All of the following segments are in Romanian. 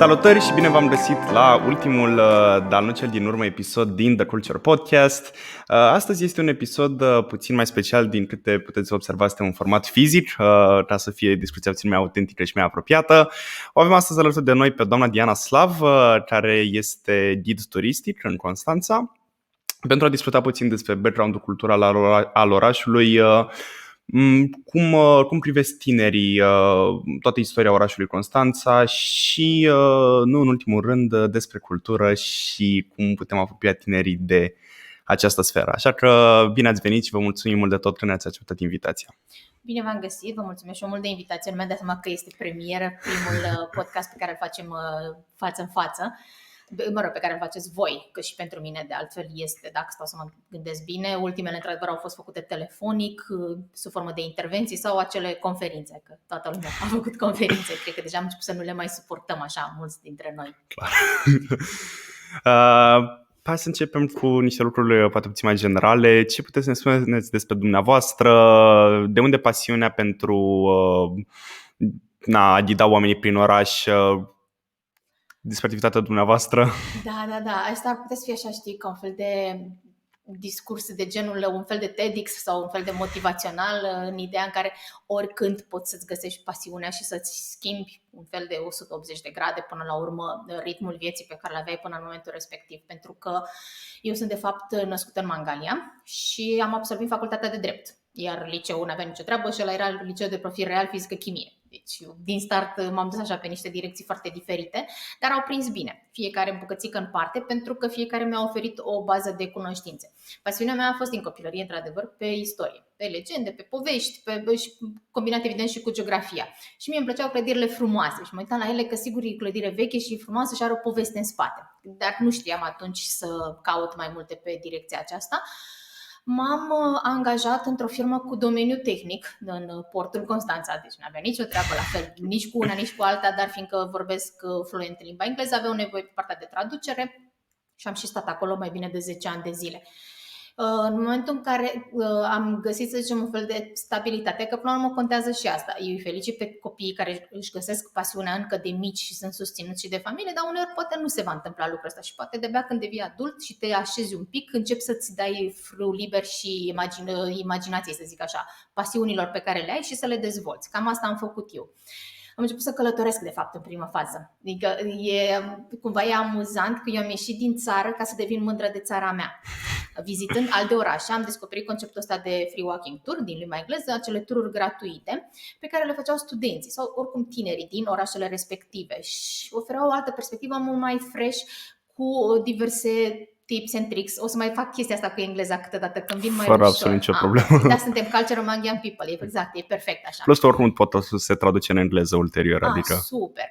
Salutări și bine v-am găsit la ultimul, dar nu cel din urmă, episod din The Culture Podcast. Astăzi este un episod puțin mai special, din câte puteți observa, este un format fizic, ca să fie discuția puțin mai autentică și mai apropiată. O avem astăzi alături de noi pe doamna Diana Slav, care este ghid turistic în Constanța, pentru a discuta puțin despre background-ul cultural al orașului. Cum privesc tinerii toată istoria orașului Constanța și, nu în ultimul rând, despre cultură și cum putem apropia tinerii de această sferă. Așa că bine ați venit și vă mulțumim mult de tot că ne-ați acceptat invitația. Bine v-am găsit, vă mulțumesc și eu mult de invitație. Nu mi-am dat seama că este premieră, primul podcast pe care îl facem față în față. Pe care îl faceți voi, că și pentru mine de altfel este, dacă stau să mă gândesc bine. Ultimele într-adevăr au fost făcute telefonic, sub formă de intervenții sau acele conferințe, că toată lumea a făcut conferințe. Cred că deja am început să nu le mai suportăm așa, mulți dintre noi. Clar. Hai să începem cu niște lucruri poate puțin mai generale. Ce puteți să ne spuneți despre dumneavoastră? De unde pasiunea pentru a ghida oamenii prin oraș? Despre activitatea dumneavoastră? Da. Asta ar putea să fie așa, știi, ca un fel de discurs de genul, un fel de TEDx sau un fel de motivațional, în ideea în care oricând poți să-ți găsești pasiunea și să-ți schimbi un fel de 180 de grade până la urmă ritmul vieții pe care l-aveai până în momentul respectiv. Pentru că eu sunt de fapt născută în Mangalia și am absolvit facultatea de drept, iar liceul nu avea nicio treabă și ăla era liceu de profil real fizică-chimie. Deci din start m-am dus așa pe niște direcții foarte diferite, dar au prins bine, fiecare bucățică în parte, pentru că fiecare mi-a oferit o bază de cunoștințe. Pasiunea mea a fost din copilărie, într-adevăr, pe istorie, pe legende, pe povești, și combinat evident și cu geografia. Și mie îmi plăceau clădirile frumoase și mă uitam la ele că sigur e clădire veche și frumoasă și are o poveste în spate. Dar nu știam atunci să caut mai multe pe direcția aceasta. M-am angajat într-o firmă cu domeniu tehnic în portul Constanța, deci nu avea nicio treabă la fel, nici cu una, nici cu alta, dar fiindcă vorbesc fluent în limba engleză, aveau nevoie pe partea de traducere și am și stat acolo mai bine de 10 ani de zile. În momentul în care am găsit, să zicem, un fel de stabilitate, că până la urmă contează și asta. Eu îi felicit pe copiii care își găsesc pasiunea încă de mici și sunt susținuți și de familie, dar uneori poate nu se va întâmpla lucrul ăsta și poate de-abia când devii adult și te așezi un pic, începi să-ți dai frâu liber și imaginației, să zic așa, pasiunilor pe care le ai și să le dezvolți. Cam asta am făcut eu. Am început să călătoresc, de fapt, în prima fază. Adică cumva e amuzant că eu am ieșit din țară ca să devin mândră de țara mea. Vizitând alte orașe, am descoperit conceptul ăsta de free walking tour din limba engleză, acele tururi gratuite pe care le făceau studenții sau oricum tinerii din orașele respective și ofereau o altă perspectivă mult mai fresh cu diverse tips and tricks. O să mai fac chestia asta cu engleza câteodată când vin mai fără ușor. absolut nicio problemă. Da, suntem culture among young people, exact, e perfect așa. Plus că oricum pot să se traduce în engleză ulterior, adică. Super.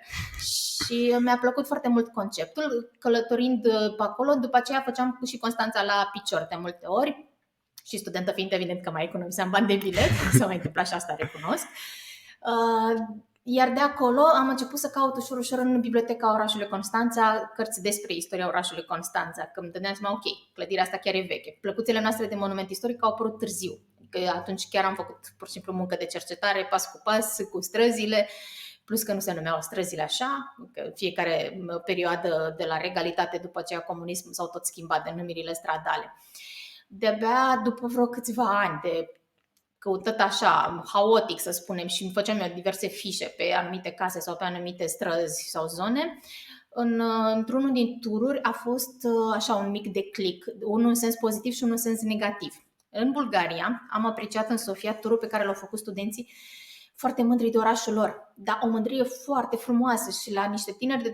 Și mi-a plăcut foarte mult conceptul, călătorind pe acolo, după aceea făceam și Constanța la picior de multe ori și studentă fiind, evident că mai economiseam bani de bilet, s-a mai întâmplat și asta recunosc. Iar de acolo am început să caut ușor în biblioteca orașului Constanța cărți despre istoria orașului Constanța, că îmi dădeam seama, ok, clădirea asta chiar e veche. Plăcuțele noastre de monument istoric au apărut târziu, că atunci chiar am făcut pur și simplu muncă de cercetare, pas cu pas, cu străzile, plus că nu se numeau străzile așa, că fiecare perioadă de la regalitate după aceea comunism s-au tot schimbat denumirile stradale. De-abia după vreo câțiva ani de căutat așa, haotic să spunem, și îmi făceam eu diverse fișe pe anumite case sau pe anumite străzi sau zone, într-unul din tururi a fost așa un mic declic, unul în sens pozitiv și unul în sens negativ. În Bulgaria am apreciat în Sofia turul pe care l-au făcut studenții, foarte mândri de orașul lor, dar o mândrie foarte frumoasă și la niște tineri de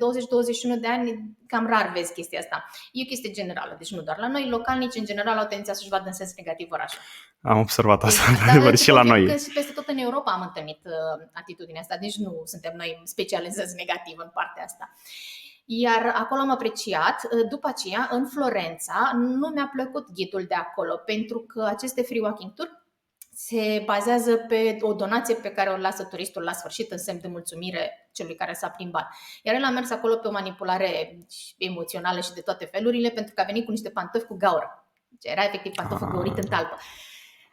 20-21 de ani cam rar vezi chestia asta. E o chestie generală, deci nu doar la noi, localnici în general au tendința să-și vadă în sens negativ orașul. Am observat asta, dar și la noi. Și peste tot în Europa am întâlnit atitudinea asta, deci nu suntem noi specializați negativ în partea asta. Iar acolo am apreciat. După aceea, în Florența, nu mi-a plăcut ghidul de acolo, pentru că aceste free walking tour se bazează pe o donație pe care o lasă turistul la sfârșit în semn de mulțumire celui care s-a plimbat. Iar el a mers acolo pe o manipulare emoțională și de toate felurile, pentru că a venit cu niște pantofi cu gaură. Deci era efectiv pantoful găurit în talpă.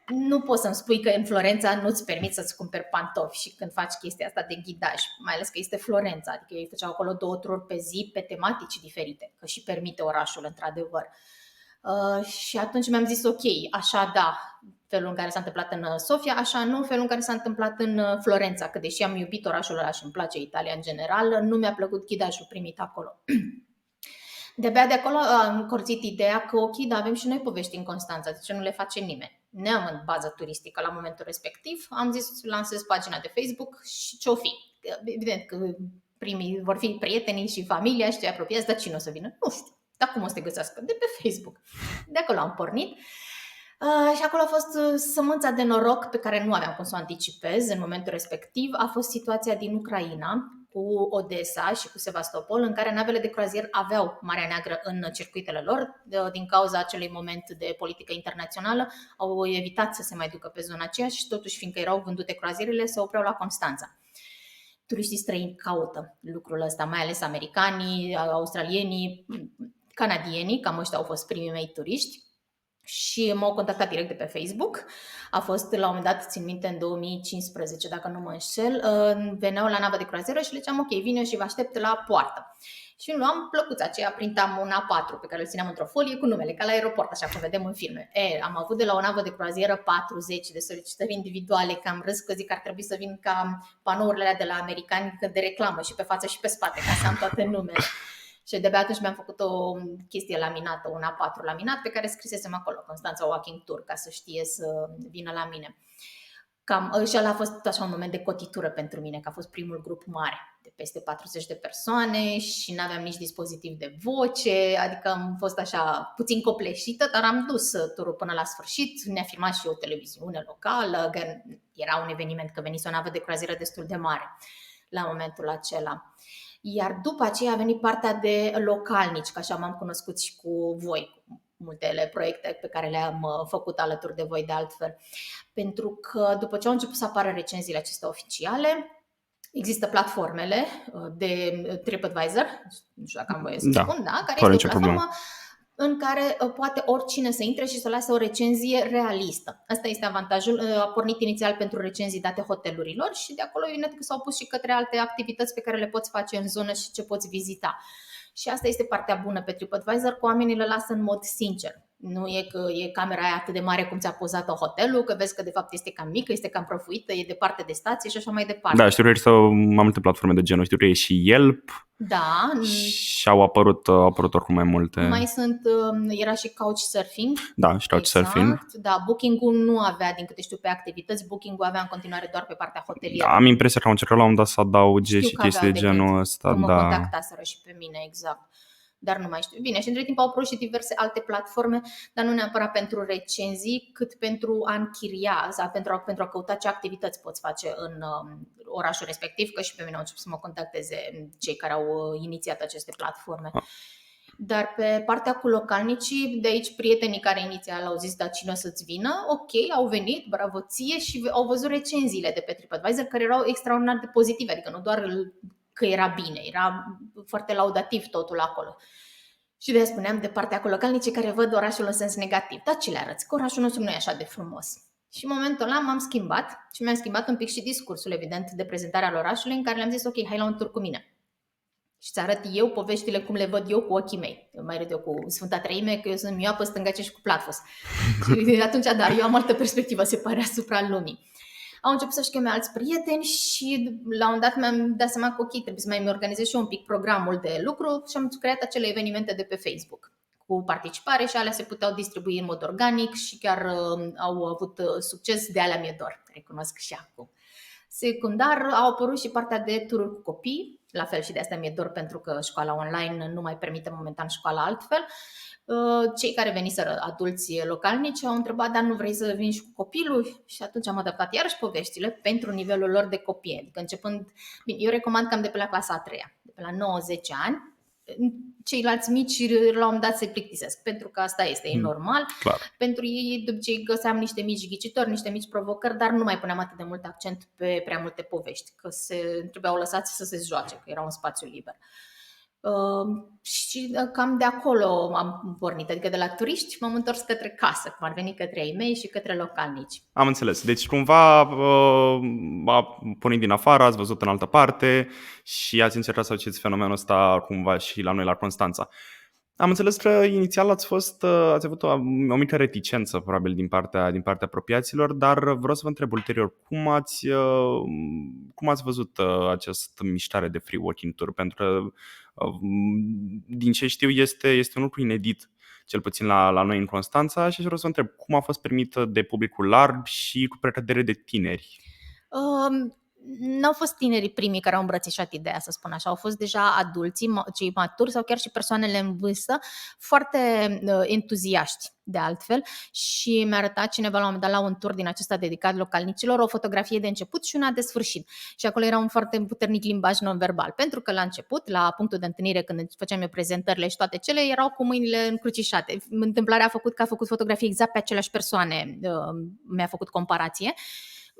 nu poți să-mi spui că în Florența nu-ți permiți să-ți cumperi pantofi și când faci chestia asta de ghidaj, mai ales că este Florența, adică ei făceau acolo 2 tururi pe zi pe tematici diferite, că și permite orașul într-adevăr. Și atunci mi-am zis ok, așa da, felul în care s-a întâmplat în Sofia, așa nu, felul în care s-a întâmplat în Florența, că deși am iubit orașul ăla și îmi place Italia în general, nu mi-a plăcut ghidajul primit acolo. De-abia de acolo am corțit ideea că ok, da, avem și noi povești în Constanța, de ce nu le face nimeni? Neam în bază turistică la momentul respectiv, am zis lansez pagina de Facebook și ce-o fi. Evident că primii vor fi prietenii și familia și cei apropiați, dar cine o să vină? Nu știu. Dar cum o să te găsească? De pe Facebook. De acolo am pornit. Și acolo a fost sămânța de noroc pe care nu aveam cum să o anticipez în momentul respectiv. A fost situația din Ucraina cu Odessa și cu Sevastopol, în care navele de croazier aveau Marea Neagră în circuitele lor. Din cauza acelui moment de politică internațională, au evitat să se mai ducă pe zona aceea și totuși, fiindcă erau vândute croazierele, se opreau la Constanța. Turiștii străini caută lucrul ăsta, mai ales americanii, australienii, canadienii, cam ăștia au fost primii mei turiști. Și m-au contactat direct de pe Facebook. A fost la un moment dat, țin minte, în 2015, dacă nu mă înșel, veneau la navă de croazieră și le ziceam ok, vine și vă aștept la poartă. Și nu luam plăcuța aceea, printam un A4 pe care îl țineam într-o folie cu numele, ca la aeroport, așa cum vedem în filme. Am avut de la o navă de croazieră 40 de solicitări individuale, că am râs că zic că ar trebui să vin ca panourile alea de la americani de reclamă și pe față și pe spate, ca să am toate numele. Și de-abia atunci mi-am făcut o chestie laminată, un A4 laminat pe care scrisesem acolo, Constanța Walking Tour, ca să știe să vină la mine. Și ăla a fost așa un moment de cotitură pentru mine, că a fost primul grup mare, de peste 40 de persoane și n-aveam nici dispozitiv de voce, adică am fost așa puțin copleșită, dar am dus turul până la sfârșit, ne-a filmat și o televiziune locală, era un eveniment că venise o navă de croazieră destul de mare la momentul acela. Iar după aceea a venit partea de localnici, că așa m-am cunoscut și cu voi, cu multele proiecte pe care le-am făcut alături de voi de altfel. Pentru că după ce au început să apară recenziile acestea oficiale, există platformele de TripAdvisor, nu știu dacă am voie să spun, da, care este o platformă în care poate oricine să intre și să lase o recenzie realistă. Asta este avantajul. A pornit inițial pentru recenzii date hotelurilor și de acolo evident că s-au pus și către alte activități pe care le poți face în zonă și ce poți vizita. Și asta este partea bună pe TripAdvisor, că oamenii le lasă în mod sincer. Nu e că e camera aia atât de mare cum ți-a pozat-o hotelul, că vezi că de fapt este cam mică, este cam prăfuită, e departe de stație și așa mai departe. Da, știu că există mai multe platforme de genul, știu că e și Yelp. Da. Și au apărut oricum mai multe. Mai sunt, era și Couchsurfing. Da, și Couchsurfing. Exact, da, Booking-ul nu avea, din câte știu, pe activități, Booking-ul avea în continuare doar pe partea hotelieră. Da, am impresia că au încercat la un dat să adauge și chestii de genul ăsta. Mă contactaseră și pe mine, exact. Dar nu mai știu. Bine, și între timp au apărut și diverse alte platforme, dar nu neapărat pentru recenzii, cât pentru a închiria sau pentru a căuta ce activități poți face în orașul respectiv, că și pe mine au început să mă contacteze cei care au inițiat aceste platforme. Dar pe partea cu localnicii, de aici prietenii care inițial au zis, da, cine o să-ți vină, ok, au venit, bravo ție, și au văzut recenziile de pe TripAdvisor care erau extraordinar de pozitive, adică nu doar că era bine, era foarte laudativ totul acolo. Și de-aia spuneam de partea cu localnicii care văd orașul în sens negativ. Dar ce le arăți? Că orașul nostru nu e așa de frumos. Și în momentul ăla m-am schimbat și mi-am schimbat un pic și discursul, evident, de prezentare al orașului, în care le-am zis, ok, hai la un tur cu mine. Și îți arăt eu poveștile cum le văd eu cu ochii mei. Eu mai râd eu cu Sfânta Treime, că eu sunt mioapă, stângace și cu platfos. Și atunci, da, eu am altă perspectivă, se pare, asupra lumii. Au început să-și cheme alți prieteni și la un dat mi-am dat seama că ok, trebuie să mai organizez și eu un pic programul de lucru și am creat acele evenimente de pe Facebook cu participare și alea se puteau distribui în mod organic și chiar au avut succes, de alea mi-e dor, recunosc și acum. Secundar au apărut și partea de tururi cu copii, la fel și de asta mi-e dor pentru că școala online nu mai permite momentan școala altfel. Cei care veniseră adulți localnici au întrebat, dar nu vrei să vii și cu copilul? Și atunci am adaptat iarăși poveștile pentru nivelul lor de copii. Adică începând, bine, eu recomand cam de pe la clasa a 3-a, de pe la 9-10 ani. Ceilalți mici la un moment dat se plictisesc, pentru că asta este, e normal. Clar. Pentru ei după ce găseam niște mici ghicitori, niște mici provocări, dar nu mai puneam atât de mult accent pe prea multe povești, că se trebuiau lăsați să se joace, că era un spațiu liber. Și cam de acolo am pornit, adică de la turiști m-am întors către casă, cum ar veni către ei mei și către localnici. Am înțeles. Deci cumva a pornit din afară, ați văzut în altă parte și ați încercat să faceți fenomenul ăsta cumva și la noi la Constanța. Am înțeles că inițial ați avut o mică reticență probabil din partea apropiaților, dar vreau să vă întreb ulterior cum ați văzut această mișcare de free walking tour, pentru că din ce știu este un lucru inedit, cel puțin la noi în Constanța, și vreau să vă întreb cum a fost primită de publicul larg și cu precădere de tineri. N-au fost tinerii primii care au îmbrățișat ideea, să spun așa, au fost deja adulții, cei maturi sau chiar și persoanele în vârstă, foarte entuziaști de altfel, și mi-a arătat cineva la un moment dat la un tur din acesta dedicat localnicilor o fotografie de început și una de sfârșit. Și acolo era un foarte puternic limbaj non-verbal, pentru că la început, la punctul de întâlnire, când făceam eu prezentările și toate cele, erau cu mâinile încrucișate. Întâmplarea a făcut că a făcut fotografii exact pe aceleași persoane, mi-a făcut comparație.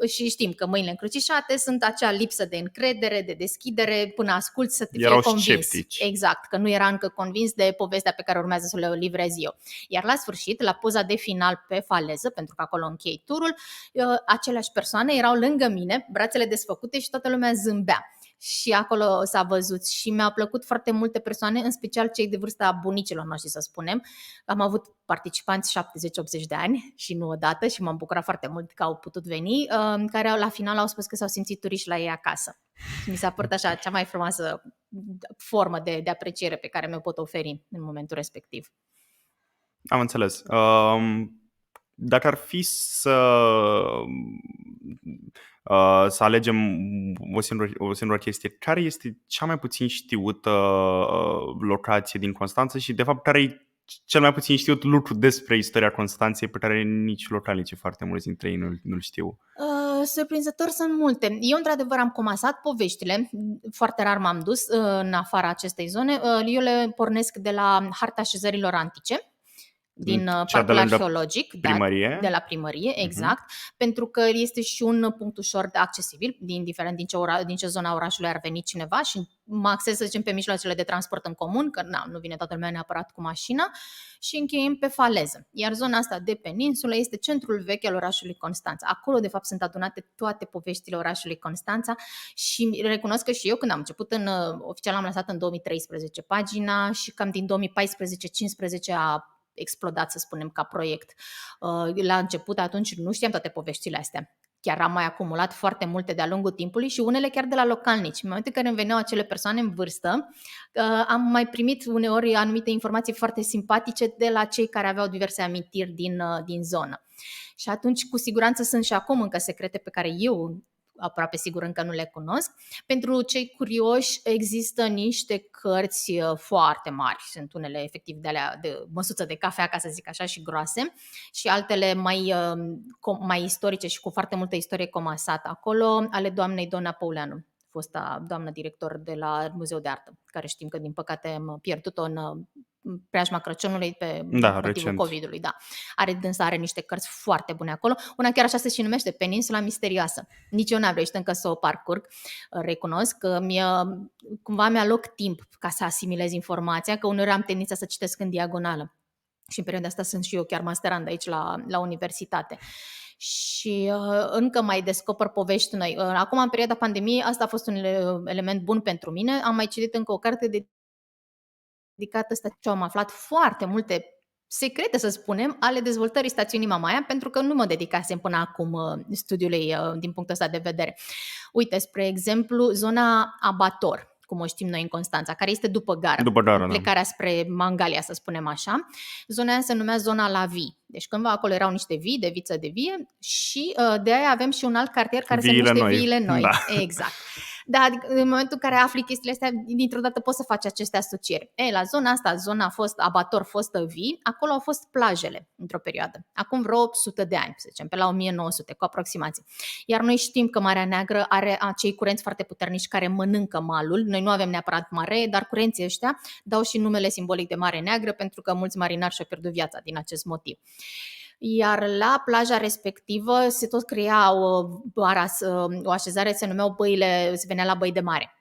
Și știm că mâinile încrucișate sunt acea lipsă de încredere, de deschidere, până asculți să te fie convins. Sceptici. Exact, că nu era încă convins de povestea pe care urmează să le livrez eu. Iar la sfârșit, la poza de final pe faleză, pentru că acolo închei turul, aceleași persoane erau lângă mine, brațele desfăcute și toată lumea zâmbea. Și acolo s-a văzut și mi-a plăcut foarte multe persoane, în special cei de vârsta bunicilor noștri, să spunem. Am avut participanți 70-80 de ani și nu odată și m-am bucurat foarte mult că au putut veni, care la final au spus că s-au simțit turiști la ei acasă. Mi s-a părut așa cea mai frumoasă formă de apreciere pe care mi-o pot oferi în momentul respectiv. Am înțeles. Dacă ar fi să alegem o singură chestie, care este cea mai puțin știută locație din Constanța și de fapt care e cel mai puțin știut lucru despre istoria Constanței pe care nici localnicii foarte mulți dintre ei nu-l știu? Surprinzător sunt multe. Eu într-adevăr am comasat poveștile, foarte rar m-am dus în afara acestei zone. Eu le pornesc de la harta așezărilor antice din parcul arheologic, de la primărie, exact, pentru că este și un punct ușor de accesibil, indiferent din ce zona orașului ar veni cineva, și mă axez, să zicem, pe mijloacele de transport în comun, că nu vine toată lumea neapărat cu mașina, și încheiem pe faleză. Iar zona asta de peninsulă este centrul vechi al orașului Constanța. Acolo, de fapt, sunt adunate toate poveștile orașului Constanța și recunosc că și eu, când am început, oficial am lăsat în 2013 pagina și cam din 2014-15 a explodat, să spunem, ca proiect. La început, atunci, nu știam toate poveștile astea. Chiar am mai acumulat foarte multe de-a lungul timpului și unele chiar de la localnici. În momentul în care îmi veneau acele persoane în vârstă, am mai primit uneori anumite informații foarte simpatice de la cei care aveau diverse amintiri din zonă. Și atunci, cu siguranță, sunt și acum încă secrete pe care eu aproape sigur încă nu le cunosc. Pentru cei curioși există niște cărți foarte mari, sunt unele efectiv de alea de măsuță de cafea, ca să zic așa, și groase, și altele mai istorice și cu foarte multă istorie comasată acolo, ale doamnei Dona Păuleanu, fosta doamnă director de la Muzeul de Artă, care știm că din păcate am pierdut-o în preajma Crăciunului pe motivul COVID-ului. Da. Dânsa are niște cărți foarte bune acolo. Una chiar așa se și numește, Peninsula Misterioasă. Nici eu n-am reușit încă să o parcurg. Recunosc că cumva mi-aloc timp ca să asimilez informația, că uneori am tendința să citesc în diagonală. Și în perioada asta sunt și eu chiar masterand aici la universitate. Și încă mai descoper povești noi. Acum, în perioada pandemiei, asta a fost un element bun pentru mine. Am mai citit încă o carte dedicată și am aflat foarte multe secrete, să spunem, ale dezvoltării stațiunii Mamaia, pentru că nu mă dedicasem până acum studiului din punctul ăsta de vedere. Uite, spre exemplu, zona Abator, cum o știm noi în Constanța, care este după gară, plecarea spre Mangalia, să spunem așa. Zona aia se numea zona la vii. Deci cândva acolo erau niște vii, de viță de vie, și de aia avem și un alt cartier care se numește Viile Noi. Da. Exact. Da, adică în momentul în care afli chestiile astea, dintr-o dată poți să faci aceste asocieri. La zona asta, zona Abator, fostă vii, acolo au fost plajele într-o perioadă. Acum vreo 800 de ani, să zicem, pe la 1900, cu aproximație. Iar noi știm că Marea Neagră are acei curenți foarte puternici care mănâncă malul. Noi nu avem neapărat mare, dar curenții ăștia dau și numele simbolic de Mare Neagră, pentru că mulți marinari și-au pierdut viața din acest motiv. Iar la plaja respectivă se tot crea o așezare, se numeau se venea la băi de mare.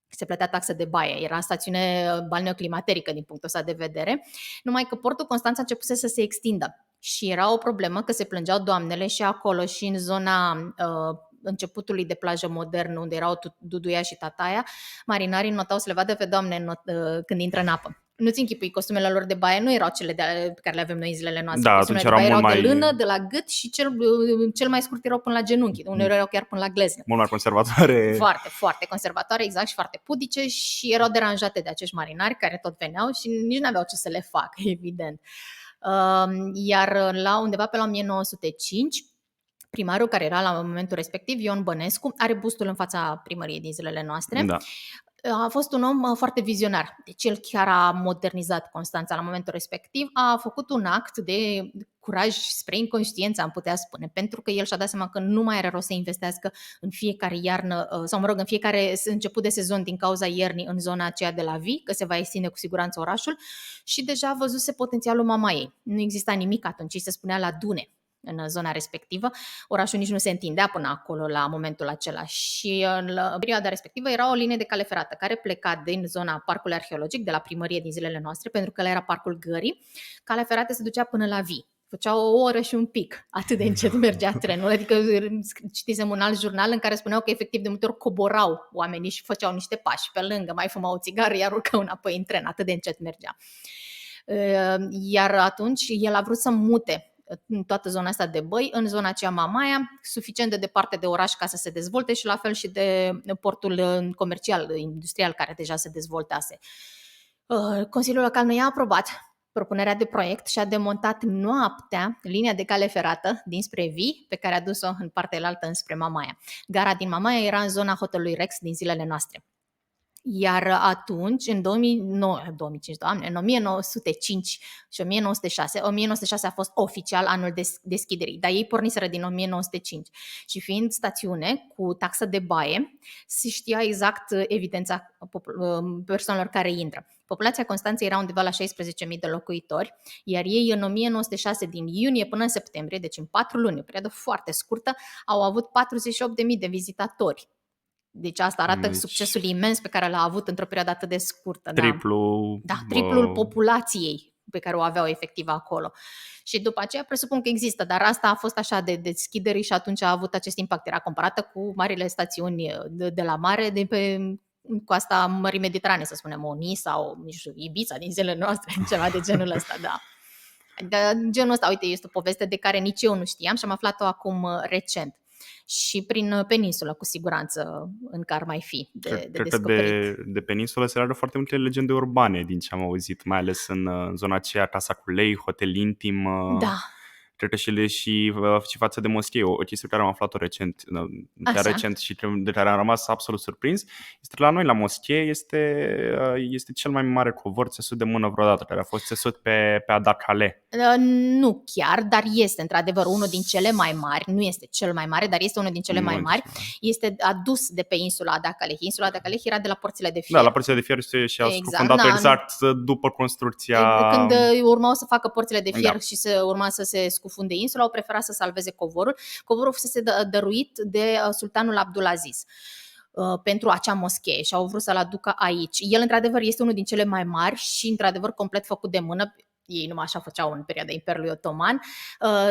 se plătea taxă de baie, era stațiune balneoclimaterică din punctul ăsta de vedere, numai că portul Constanța începuse să se extindă și era o problemă că se plângeau doamnele și acolo și în zona începutului de plajă modernă unde erau Duduia și Tataia, marinarii notau să le vadă pe doamne când intră în apă. Nu-ți închipui, costumele lor de baie nu erau cele pe care le avem noi în zilele noastre. Da, Costumele atunci de baie erau erau mult de mai- lână, de la gât și cel mai scurt erau până la genunchi, uneori erau chiar până la gleznă. Mult mai conservatoare. Foarte, foarte conservatoare, exact, și foarte pudice și erau deranjate de acești marinari care tot veneau și nici nu aveau ce să le facă, evident. Iar la undeva pe la 1905, primarul care era la momentul respectiv, Ion Bănescu, are bustul în fața primăriei din zilele noastre. Da. A fost un om foarte vizionar, deci el chiar a modernizat Constanța la momentul respectiv, a făcut un act de curaj spre inconștiență, am putea spune, pentru că el și-a dat seama că nu mai are rost să investească în fiecare iarnă, sau în fiecare început de sezon din cauza iernii în zona aceea de la Vii, că se va extinde cu siguranță orașul și deja văzuse potențialul Mamaiei. Nu exista nimic atunci, se spunea la Dune în zona respectivă, orașul nici nu se întindea până acolo la momentul acela și în perioada respectivă era o linie de cale ferată care pleca din zona parcului arheologic de la primărie din zilele noastre, pentru că ăla era parcul Gării, calea ferată se ducea până la Vii. Făcea o oră și un pic, atât de încet mergea trenul, adică citisem un alt jurnal în care spuneau că efectiv de multe ori coborau oamenii și făceau niște pași pe lângă, mai fumau o țigară, iar urcau înapoi în tren, atât de încet mergea. Iar atunci el a vrut să mute în toată zona asta de băi, în zona aceea Mamaia, suficient de departe de oraș ca să se dezvolte și la fel și de portul comercial, industrial care deja se dezvoltase. Consiliul Local nu i-a aprobat propunerea de proiect și a demontat noaptea linia de cale ferată dinspre Vii, pe care a dus-o în partea elaltă înspre Mamaia. Gara din Mamaia era în zona hotelului Rex din zilele noastre. Iar atunci, în 1905 și 1906, 1906 a fost oficial anul deschiderii, dar ei porniseră din 1905 și fiind stațiune cu taxă de baie, se știa exact evidența persoanelor care intră. Populația Constanței era undeva la 16.000 de locuitori, iar ei în 1906, din iunie până în septembrie, deci în 4 luni, o perioadă foarte scurtă, au avut 48.000 de vizitatori. Deci asta arată succesul imens pe care l-a avut într-o perioadă atât de scurtă. Triplul populației pe care o aveau efectiv acolo. Și după aceea presupun că există, dar asta a fost așa de deschidere și atunci a avut acest impact. Era comparată cu marile stațiuni de la mare, de pe coasta Mării Mediterane, să spunem, Oni sau Ibiza din zilele noastre, ceva de genul ăsta, da. De genul ăsta, uite, este o poveste de care nici eu nu știam și am aflat-o acum recent. Și prin peninsulă, cu siguranță, încă ar mai fi de descoperit. De peninsulă se leagă foarte multe legende urbane din ce am auzit, mai ales în zona aceea, Casa cu Lei, Hotel Intim. Da. Cred că și față de moschee, o chestie pe care am aflat-o recent, recent și de care am rămas absolut surprins, este că la noi, la moschee, este cel mai mare covor țesut de mână vreodată, care a fost țesut pe Adacale. Nu chiar, dar este într-adevăr unul din cele mai mari, nu este cel mai mare, dar este unul din cele mai mari, este adus de pe insula Adacaleh. Insula Adacaleh era de la Porțile de Fier. Da, la Porțile de Fier și au scufundat exact după construcția. Când urmau să facă Porțile de Fier și urma să se scufunde insula, au preferat să salveze covorul. Covorul fusese dăruit de sultanul Abdulaziz pentru acea moschee și au vrut să-l aducă aici. El, într-adevăr, este unul din cele mai mari și, într-adevăr, complet făcut de mână. Ei numai așa făceau în perioada Imperiului Otoman,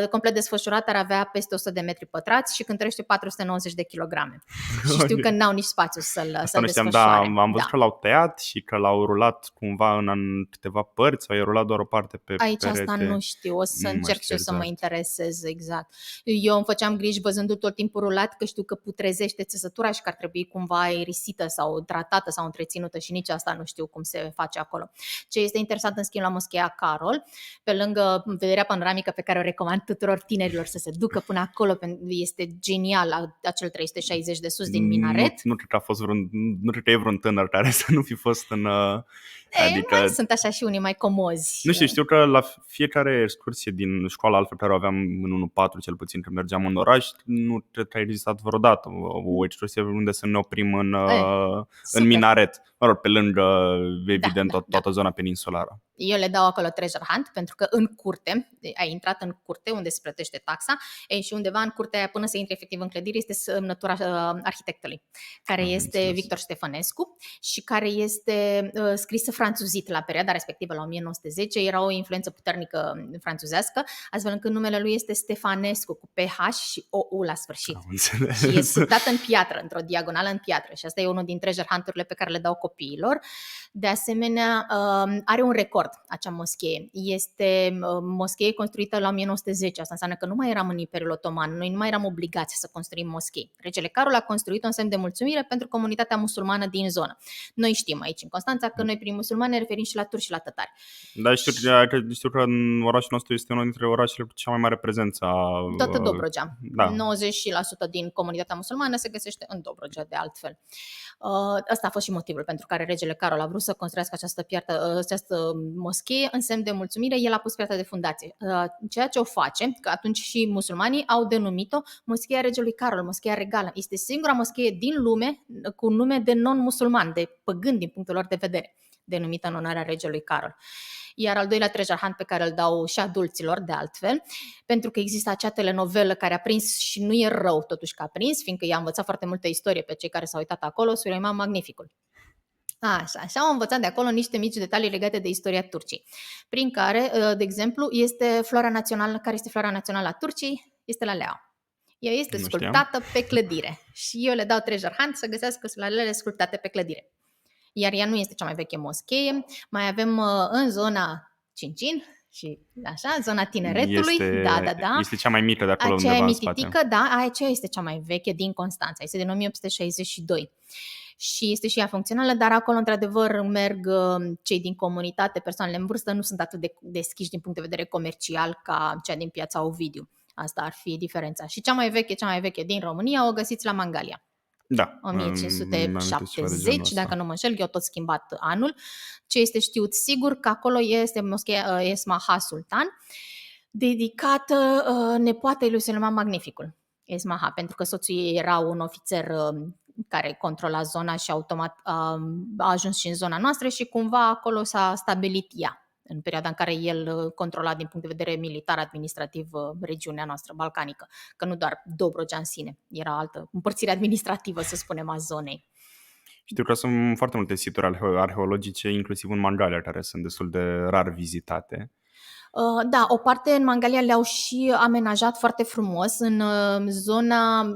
complet desfășurat, ar avea peste 100 de metri pătrați și cântărește 490 de kilograme. Și știu că n-au nici spațiu să-l desfășoare. Da, am văzut că l-au tăiat și că l-au rulat cumva în câteva părți sau i-a rulat doar o parte pe aici perete. Asta nu știu, o să încerc și eu să mă interesez exact. Eu îmi făceam griji văzându-l tot timpul rulat, că știu că putrezește țesătura și că ar trebui cumva aerisită sau tratată sau întreținută și nici asta nu știu cum se face acolo. Ce este interesant în schimb la moscheea Carol, pe lângă vederea panoramică pe care o recomand tuturor tinerilor să se ducă până acolo, este genial acel 360 de sus din minaret. Nu cred că e vreun tânăr care să nu fi fost Adică, mai sunt așa și unii mai comozi. nu știu că la fiecare excursie din școala altfel care o aveam în 1-4, cel puțin când mergeam în oraș, nu cred că a existat vreodată o excursie unde să ne oprim în Super. minaret, pe lângă, evident, Da. toată zona peninsulară. Eu le dau acolo treasure hunt pentru că în curte, ai intrat în curte unde se plătește taxa, și undeva în curtea aia până să intri efectiv în clădire este semnătura arhitectului, care este Victor Ștefănescu și care este scrisă franțuzit la perioada respectivă, la 1910, era o influență puternică franțuzească, astfel încât numele lui este Stefanescu cu PH și OU la sfârșit. Și e sculptat în piatră, într-o diagonală în piatră și asta e unul din treasure hunt-urile pe care le dau copiilor. De asemenea, are un record acea moschee. Este moschee construită la 1910. Asta înseamnă că nu mai eram în Imperiul Otoman. Noi nu mai eram obligați să construim moschei. Regele Carol a construit-o în semn de mulțumire pentru comunitatea musulmană din zonă. Noi știm aici în Constanța că noi prin musulmani ne referim și la turci și la tătari. Da, știu că în orașul nostru este unul dintre orașele cu cea mai mare prezență a... Toată Dobrogea. Da. 90% din comunitatea musulmană se găsește în Dobrogea, de altfel. Ăsta a fost și motivul pentru care regele Carol a vrut să construiască această moschee în semn de mulțumire. El a pus piatra de fundație. Ceea ce o face, că atunci și musulmanii au denumit-o Moscheea Regelui Carol, Moscheea Regală. Este singura moschee din lume cu nume de non-musulman, de păgân din punctul lor de vedere, denumită în onoarea regelui Carol. Iar al doilea treasure hunt pe care îl dau și adulților, de altfel, pentru că există acea telenovelă care a prins și nu e rău totuși că a prins, fiindcă i-a învățat foarte multă istorie pe cei care s-au uitat acolo, Suleiman Magnificul. Așa au învățat de acolo niște mici detalii legate de istoria Turciei, prin care, de exemplu, este flora națională, care este flora națională a Turciei, este lalea. Ea este sculptată pe clădire și eu le dau treasure hunt să găsească lalele sculptate pe clădire. Iar ea nu este cea mai veche moschee, mai avem în zona Cincin și așa, zona Tineretului. Da. Este cea mai mică de acolo aceea undeva mititică, în spate. Da, aceea este cea mai veche din Constanța, este din 1862. Și este și ea funcțională, dar acolo într-adevăr merg cei din comunitate, persoanele în vârstă, nu sunt atât de deschiși din punct de vedere comercial ca cea din Piața Ovidiu. Asta ar fi diferența. Și cea mai veche din România o găsiți la Mangalia. Da, 1570, dacă nu mă înșel, eu tot schimbat anul. Ce este știut sigur, că acolo este moschea Esmaha Sultan, dedicată nepoatei lui Suleiman Magnificul. Esmaha, pentru că soțul ei era un ofițer care controla zona și automat a ajuns și în zona noastră și cumva acolo s-a stabilit ea, în perioada în care el controla din punct de vedere militar, administrativ, regiunea noastră balcanică, că nu doar Dobrogea în sine, era altă împărțire administrativă, să spunem, a zonei. Știu că sunt foarte multe situri arheologice, inclusiv în Mangalia, care sunt destul de rar vizitate. Da, o parte în Mangalia le-au și amenajat foarte frumos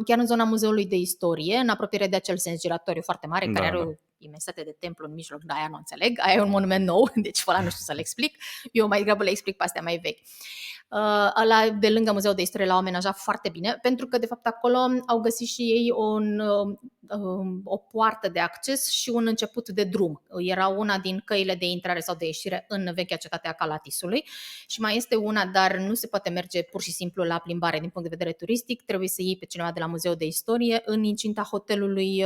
chiar în zona Muzeului de Istorie, în apropiere de acel sens giratoriu foarte mare, care are o imensitate de templu în mijloc, dar aia nu înțeleg, aia e un monument nou, deci ăla nu știu să le explic, eu mai degrabă le explic pe astea mai vechi. Ăla de lângă Muzeul de Istorie l-au amenajat foarte bine, pentru că de fapt acolo au găsit și ei o poartă de acces și un început de drum. Era una din căile de intrare sau de ieșire în vechea cetate a Calatisului și mai este una, dar nu se poate merge pur și simplu la plimbare din punct de vedere turistic, trebuie să iei pe cineva de la Muzeul de Istorie în incinta hotelului,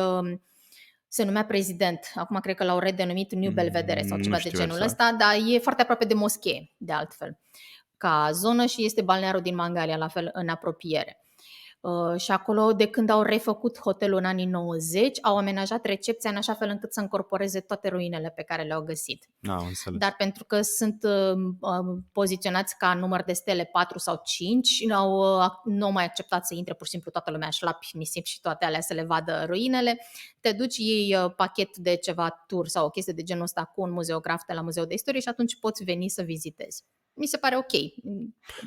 se numea Prezident, acum cred că l-au redenumit New Belvedere sau ceva de genul ăsta, dar e foarte aproape de moschee, de altfel, ca zonă și este balnearul din Mangalia, la fel, în apropiere. Și acolo, de când au refăcut hotelul în anii 90, au amenajat recepția în așa fel încât să încorporeze toate ruinele pe care le-au găsit. Dar pentru că sunt poziționați ca număr de stele 4 sau 5, nu au mai acceptat să intre pur și simplu toată lumea, șlapi, nisip și toate alea să le vadă ruinele. Te duci, iei pachet de ceva tur sau o chestie de genul ăsta cu un muzeograf de la Muzeul de Istorie și atunci poți veni să vizitezi. Mi se pare ok.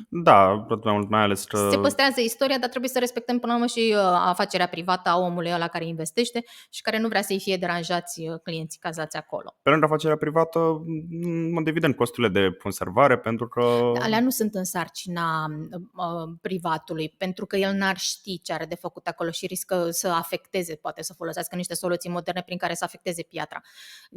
Da, mai ales că... Se păstrează istoria, dar trebuie să respectăm până la urmă și afacerea privată a omului ăla care investește și care nu vrea să-i fie deranjați clienții cazați acolo. Pe lângă afacerea privată, evident, costurile de conservare, pentru că... Alea nu sunt în sarcina privatului, pentru că el n-ar ști ce are de făcut acolo și riscă să afecteze, poate să folosească niște soluții moderne prin care să afecteze piatra.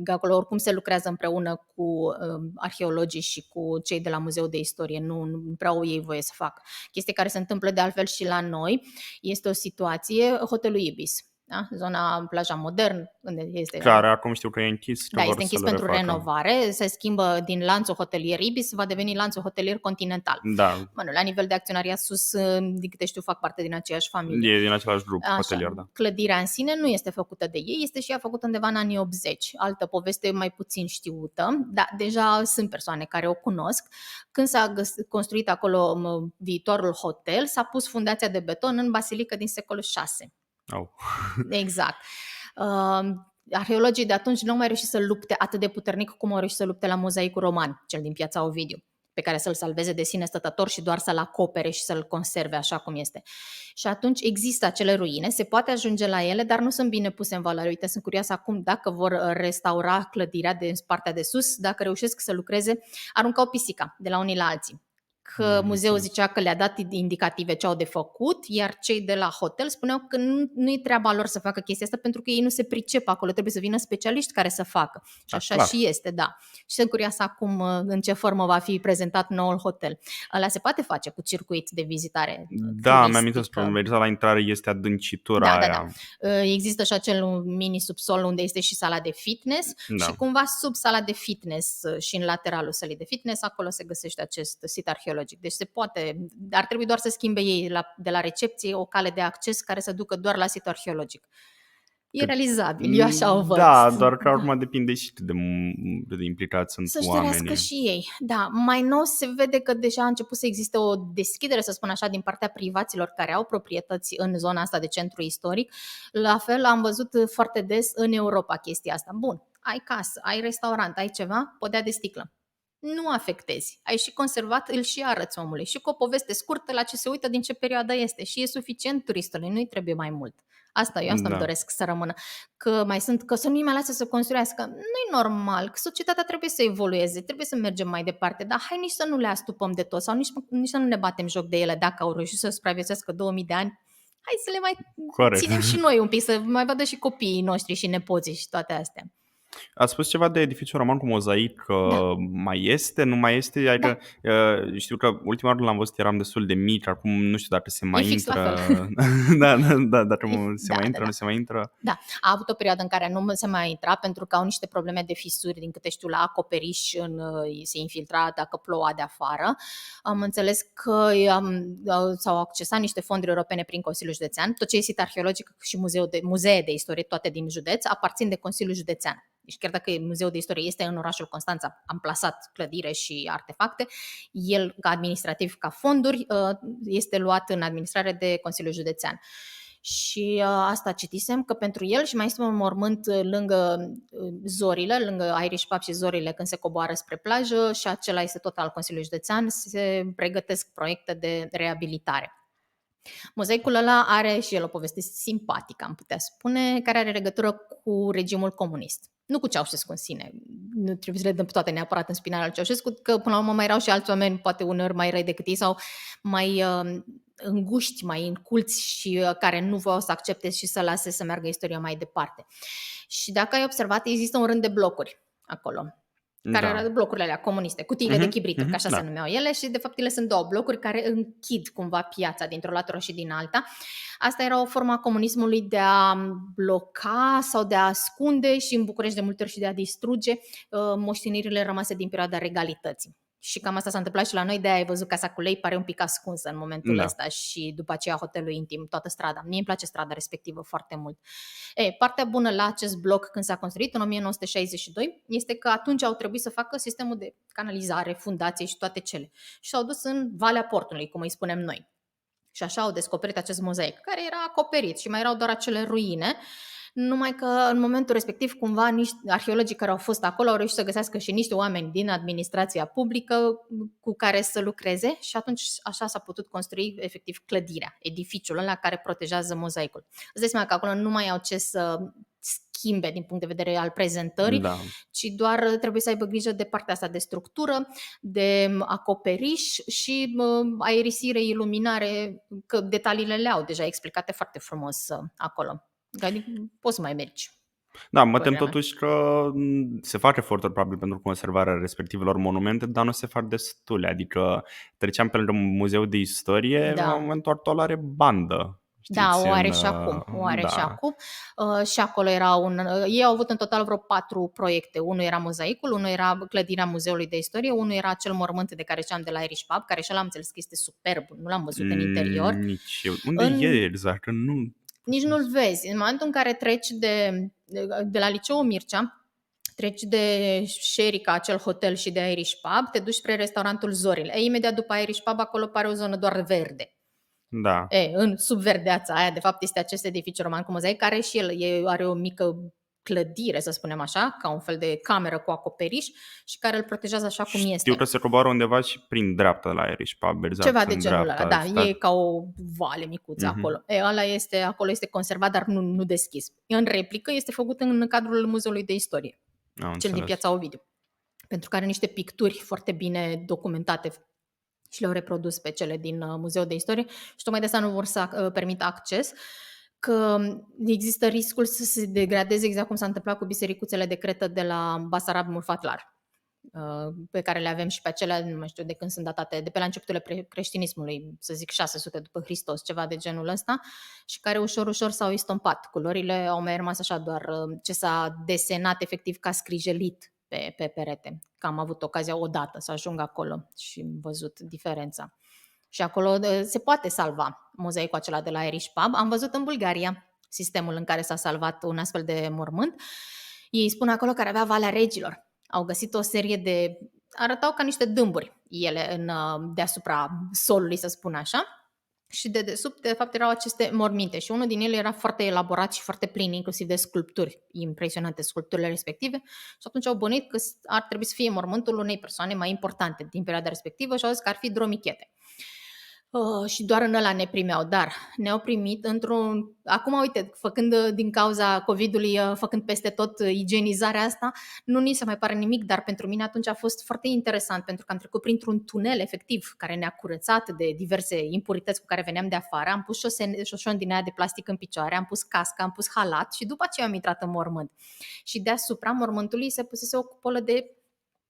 Acolo oricum se lucrează împreună cu arheologii și cu cei de la Muzeul de Istorie, nu prea au ei voie să facă. Chestii care se întâmplă de altfel și la noi. Este o situație, hotelul Ibis. da? Zona Plaja Modern, unde este... Care acum știu că e închis, că Da, vor este închis să le pentru refacă. renovare, se schimbă din lanțul hotelier Ibis, va deveni lanțul hotelier Continental. Da, La nivel de acționariat sus, din câte știu, fac parte din aceeași familie. e din același grup hotelier, da. Clădirea în sine nu este făcută de ei, este și ea făcută undeva în anii 80. Altă poveste mai puțin știută, dar deja sunt persoane care o cunosc. Când s-a construit acolo viitorul hotel, s-a pus fundația de beton în basilică din secolul 6. Au. Exact. Arheologii de atunci nu au mai reușit să lupte atât de puternic cum au reușit să lupte la mozaicul roman, cel din Piața Ovidiu, pe care să-l salveze de sine stătător și doar să-l acopere și să-l conserve așa cum este. Și atunci există acele ruine, se poate ajunge la ele, dar nu sunt bine puse în valoare. Uite, sunt curioasă acum dacă vor restaura clădirea din partea de sus, dacă reușesc să lucreze, aruncau pisica de la unii la alții. Că muzeul zicea că le-a dat indicative ce au de făcut, iar cei de la hotel spuneau că nu e treaba lor să facă chestia asta pentru că ei nu se pricep acolo, trebuie să vină specialiști care să facă. Și așa clar. și este, da. Și sunt curioasă acum în ce formă va fi prezentat noul hotel. Ăla se poate face cu circuit de vizitare. Da, mi-am amintit că la intrare este adâncitura aia. Da. Există și acel mini subsol unde este și sala de fitness și cumva sub sala de fitness și în lateralul sălii de fitness, acolo se găsește acest sit arheologic. Deci se poate, ar trebui doar să schimbe ei de la recepție o cale de acces care să ducă doar la situl arheologic. E realizabil, eu așa o văd. Da, doar că acum depinde și de implicați sunt să-și oamenii. dorească și ei. Da, mai nou se vede că deja a început să existe o deschidere, să spun așa, din partea privaților care au proprietăți în zona asta de centru istoric. La fel am văzut foarte des în Europa chestia asta. Bun, ai casă, ai restaurant, ai ceva, podea de sticlă. Nu afectezi. Ai și conservat, îl și arăți omului. Și cu o poveste scurtă la ce se uită din ce perioadă este. Și e suficient turistului, nu-i trebuie mai mult. Eu îmi doresc să rămână. Că mai sunt, că să nu-i mai lasă să construiască. Nu-i normal, că societatea trebuie să evolueze, trebuie să mergem mai departe, dar hai nici să nu le astupăm de tot sau nici să nu ne batem joc de ele dacă au reușit să supraviețuiască 2000 de ani. Hai să le mai ținem și noi un pic, să mai vadă și copiii noștri și nepoții și toate astea. Ați spus ceva de edificiul roman cu mozaic, mai este, nu mai este? Adică, știu că ultima oară l-am văzut, eram destul de mic, acum nu știu dacă se mai intră. Dacă se mai intră, nu se mai intră. Da, a avut o perioadă în care nu se mai intra pentru că au niște probleme de fisuri, din câte știu, la acoperiș se infiltra dacă ploua de afară. Am înțeles că s-au accesat niște fonduri europene prin Consiliul Județean. Tot ce e sit arheologic și muzee de istorie, toate din județ, aparțin de Consiliul Județean. Deci chiar dacă Muzeul de Istorie este în orașul Constanța, amplasat clădire și artefacte, el ca administrativ, ca fonduri, este luat în administrare de Consiliul Județean. Și asta citisem, că pentru el și mai este un mormânt lângă zorile, lângă Irish Pub și zorile când se coboară spre plajă și acela este tot al Consiliului Județean, se pregătesc proiecte de reabilitare. Mozaicul ăla are și el o poveste simpatică, am putea spune, care are legătură cu regimul comunist. Nu cu Ceaușescu în sine, nu trebuie să le dăm toate neapărat în spinarea lui Ceaușescu, că până la urmă mai erau și alți oameni, poate uneori mai răi decât ei sau mai înguști, mai înculți și care nu voiau să accepte și să lase să meargă istoria mai departe. Și dacă ai observat, există un rând de blocuri acolo, care erau blocurile alea comuniste, cutiile de chibrituri, că așa se numeau ele, și de fapt ele sunt două blocuri care închid cumva piața dintr-o latură și din alta. Asta era o formă a comunismului de a bloca sau de a ascunde și în București de multe ori și de a distruge moștenirile rămase din perioada regalității. Și cam asta s-a întâmplat și la noi, de-aia ai văzut Casa cu Lei, pare un pic ascunsă în momentul ăsta și după aceea hotelul intim, toată strada. Mie îmi place strada respectivă foarte mult. Partea bună la acest bloc când s-a construit în 1962 este că atunci au trebuit să facă sistemul de canalizare, fundație și toate cele. Și s-au dus în Valea Portului, cum îi spunem noi. Și așa au descoperit acest mozaic, care era acoperit și mai erau doar acele ruine. Numai că în momentul respectiv cumva niște arheologii care au fost acolo au reușit să găsească și niște oameni din administrația publică cu care să lucreze și atunci așa s-a putut construi efectiv clădirea, edificiul ăla care protejează mozaicul. Îți dai seama că acolo nu mai au ce să schimbe din punct de vedere al prezentării, ci doar trebuie să aibă grijă de partea asta de structură, de acoperiș și aerisire, iluminare, că detaliile le au deja explicate foarte frumos acolo. Adică poți să mai mergi. Da, mă tem totuși că se fac eforturi probabil pentru conservarea respectivelor monumente, dar nu se fac destule. Adică treceam pe lângă Muzeul de Istorie, în momentul actual are bandă. Da, știți, o are și acum, o are și da. acum. Și acolo era ei au avut în total vreo 4 proiecte. Unul era mozaicul, unul era clădirea Muzeului de Istorie, unul era acel mormânt de care ziceam de la Irish Pub, care și ăla am înțeles că este superb, nu l-am văzut în interior. Nici eu. Unde În e exact? Că nu... Nici nu-l vezi. În momentul în care treci de la Liceul Mircea, treci de Sherica, acel hotel, și de Irish Pub, te duci spre restaurantul Zorile. Imediat după Irish Pub, acolo pare o zonă doar verde. Da. În subverdeața aia, de fapt, este acest edificiu roman cu mozaic, care și el are o mică clădire, să spunem așa, ca un fel de cameră cu acoperiș și care îl protejează așa cum este. Știu că se coboară undeva și prin dreapta la Irish Pub, exact. Ceva de în genul ăla, dreapta, da, e ca o vale micuță acolo. Acolo este conservat, dar nu deschis. În replică este făcut în cadrul Muzeului de Istorie, cel din Piața Ovidiu, pentru că are niște picturi foarte bine documentate și le-au reprodus pe cele din Muzeul de Istorie și tocmai de asta nu vor să permită acces, că există riscul să se degradeze exact cum s-a întâmplat cu bisericuțele de cretă de la Basarab Mulfatlar, pe care le avem și pe acelea, nu mai știu de când sunt datate, de pe la începuturile creștinismului, să zic 600 după Hristos, ceva de genul ăsta, și care ușor s-au estompat. Culorile au mai rămas așa, doar ce s-a desenat efectiv ca scrijelit pe perete. Că am avut ocazia odată să ajung acolo și am văzut diferența. Și acolo se poate salva mozaicul acela de la Irish Pub. Am văzut în Bulgaria sistemul în care s-a salvat un astfel de mormânt. Ei spun acolo că avea Valea Regilor. Au găsit o serie de... arătau ca niște dâmburi ele deasupra solului, să spun așa. Și de desubt, de fapt, erau aceste morminte și unul din ele era foarte elaborat și foarte plin, inclusiv de sculpturi, impresionante sculpturile respective, și atunci au bănuit că ar trebui să fie mormântul unei persoane mai importante din perioada respectivă și au zis că ar fi Dromichete. Și doar în ăla ne primeau, dar ne-au primit într-un... Acum, uite, făcând din cauza COVID-ului, făcând peste tot igienizarea asta, nu ni se mai pare nimic, dar pentru mine atunci a fost foarte interesant, pentru că am trecut printr-un tunel efectiv care ne-a curățat de diverse impurități cu care veneam de afară, am pus șoșon din aia de plastic în picioare, am pus cască, am pus halat și după aceea am intrat în mormânt. Și deasupra mormântului se pusese o cupolă de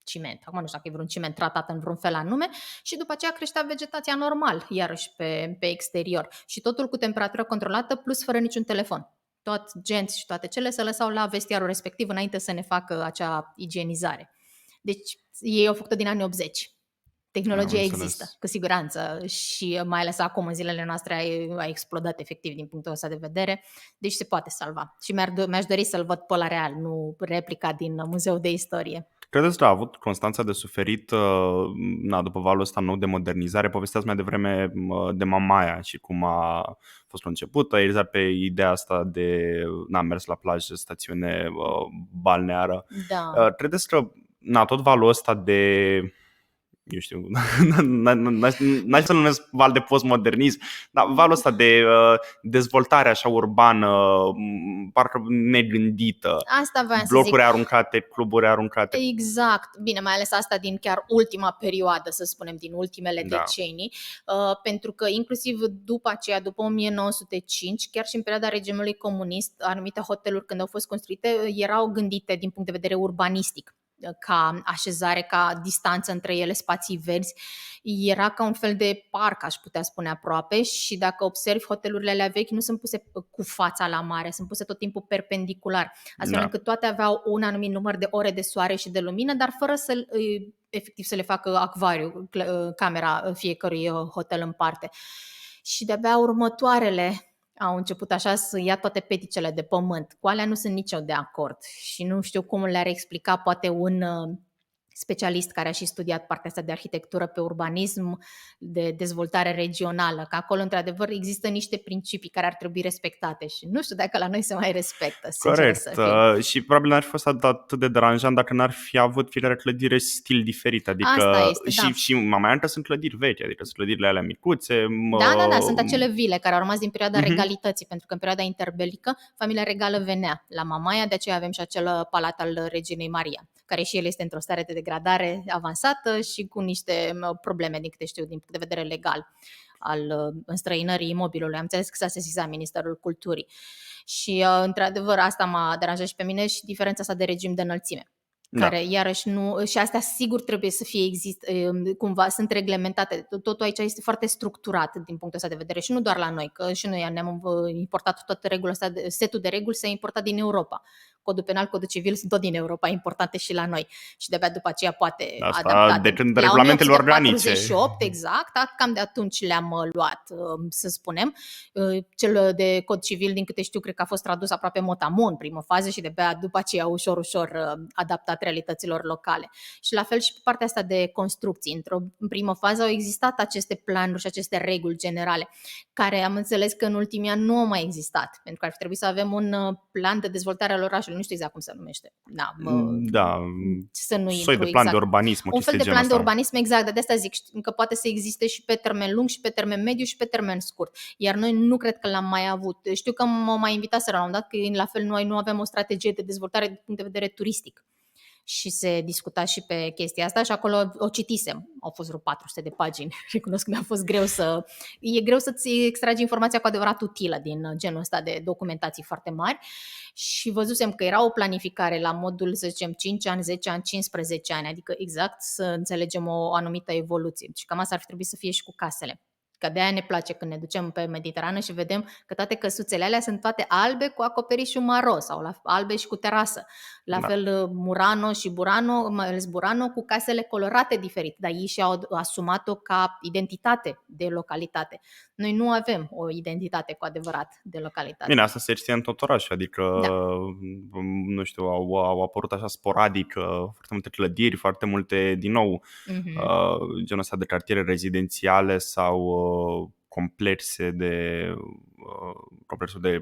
ciment. Acum nu știu dacă e vreun ciment tratat în vreun fel anume, și după aceea creștea vegetația normal, iarăși pe exterior. Și totul cu temperatură controlată, plus fără niciun telefon. Toți genți și toate cele se lăsau la vestiarul respectiv înainte să ne facă acea igienizare. Deci ei au făcut-o din anii 80. Tehnologia există, cu siguranță, și mai ales acum, în zilele noastre, a explodat efectiv din punctul ăsta de vedere, deci se poate salva. Și mi-aș dori să-l văd pe la real, nu replica din Muzeul de Istorie. Credeți că a avut Constanța de suferit după valul ăsta nou de modernizare? Povesteați mai devreme de Mamaia și cum a fost la început. Exact pe ideea asta de mers la plajă, stațiune balneară. Da. Credeți că tot valul ăsta de... eu știu, n-aș să numesc val de postmodernism, dar valul ăsta de dezvoltare așa urbană, parcă negândită, asta voiam blocuri aruncate, cluburi aruncate. Exact, bine, mai ales asta din chiar ultima perioadă, să spunem, din ultimele decenii, pentru că inclusiv după aceea, după 1905, chiar și în perioada regimului comunist, anumite hoteluri, când au fost construite, erau gândite din punct de vedere urbanistic, ca așezare, ca distanță între ele, spații verzi. Era ca un fel de parc, aș putea spune, aproape, și dacă observi, hotelurile alea vechi nu sunt puse cu fața la mare, sunt puse tot timpul perpendicular, astfel încât toate aveau un anumit număr de ore de soare și de lumină, dar fără să efectiv să le facă acvariu, camera fiecărui hotel în parte. Și de-abia următoarele au început așa să ia toate peticele de pământ. Cu alea nu sunt nici eu de acord și nu știu cum le-ar explica poate un specialist care a și studiat partea asta de arhitectură pe urbanism, de dezvoltare regională, că acolo într-adevăr există niște principii care ar trebui respectate și nu știu dacă la noi se mai respectă. Corect, și probabil n-ar fi fost atât de deranjant dacă n-ar fi avut fiecare clădire stil diferit, adică asta este, și Mamaia sunt clădiri vechi, adică sunt clădirile alea micuțe. Da, sunt acele vile care au rămas din perioada regalității, pentru că în perioada interbelică familia regală venea la Mamaia, de aceea avem și acel palat al Reginei Maria, care și el este într-o stare de degradare avansată și cu niște probleme, din câte știu, din punct de vedere legal al înstrăinării imobilului. Am înțeles că s-a sesizat Ministerul Culturii. Și într-adevăr asta m-a deranjat și pe mine și diferența asta de regim de înălțime. care iarăși nu, și astea sigur trebuie să fie cumva sunt reglementate. Totul aici este foarte structurat din punctul ăsta de vedere și nu doar la noi, că și noi ne-am importat toată regula asta, setul de reguli s-a importat din Europa. Codul penal, codul civil sunt tot din Europa, importante și la noi. Și de-abia după aceea poate Asta adaptate. de când La regulamentele organice. 1848, exact, cam de atunci le-am luat, să spunem. Cel de cod civil, din câte știu, cred că a fost tradus aproape mot-a-mot în primă fază și de-abia după aceea ușor adaptat realităților locale. Și la fel și pe partea asta de construcții. În primă fază au existat aceste planuri și aceste reguli generale, care am înțeles că în ultimii ani nu au mai existat, pentru că ar fi trebuit să avem un plan de dezvoltare al orașului, nu știu exact cum se numește. Să nu soi de plan exact. de urbanism, un fel de plan de urbanism, exact, de asta zic că poate să existe și pe termen lung și pe termen mediu și pe termen scurt. Iar noi nu cred că l-am mai avut. Știu că m-au mai invitat să la un dat că la fel noi nu avem o strategie de dezvoltare din punct de vedere turistic. Și se discuta și pe chestia asta și acolo o citisem. Au fost vreo 400 de pagini. Recunosc că mi-a fost greu e greu să-ți extragi informația cu adevărat utilă din genul ăsta de documentații foarte mari. Și văzusem că era o planificare la modul, să zicem, 5 ani, 10 ani, 15 ani, adică exact să înțelegem o anumită evoluție. Și cam asta ar fi trebuit să fie și cu casele. Că de-aia ne place când ne ducem pe Mediterană și vedem că toate căsuțele alea sunt toate albe cu acoperișul maro sau albe și cu terasă. La fel Murano și Burano, mai ales Burano, cu casele colorate diferit, dar ei și-au asumat-o ca identitate de localitate. Noi nu avem o identitate cu adevărat de localitate. Bine, asta se știe în tot orașul, adică, nu știu, au apărut așa sporadic foarte multe clădiri, foarte multe, din nou, genul ăsta de cartiere rezidențiale sau complexe de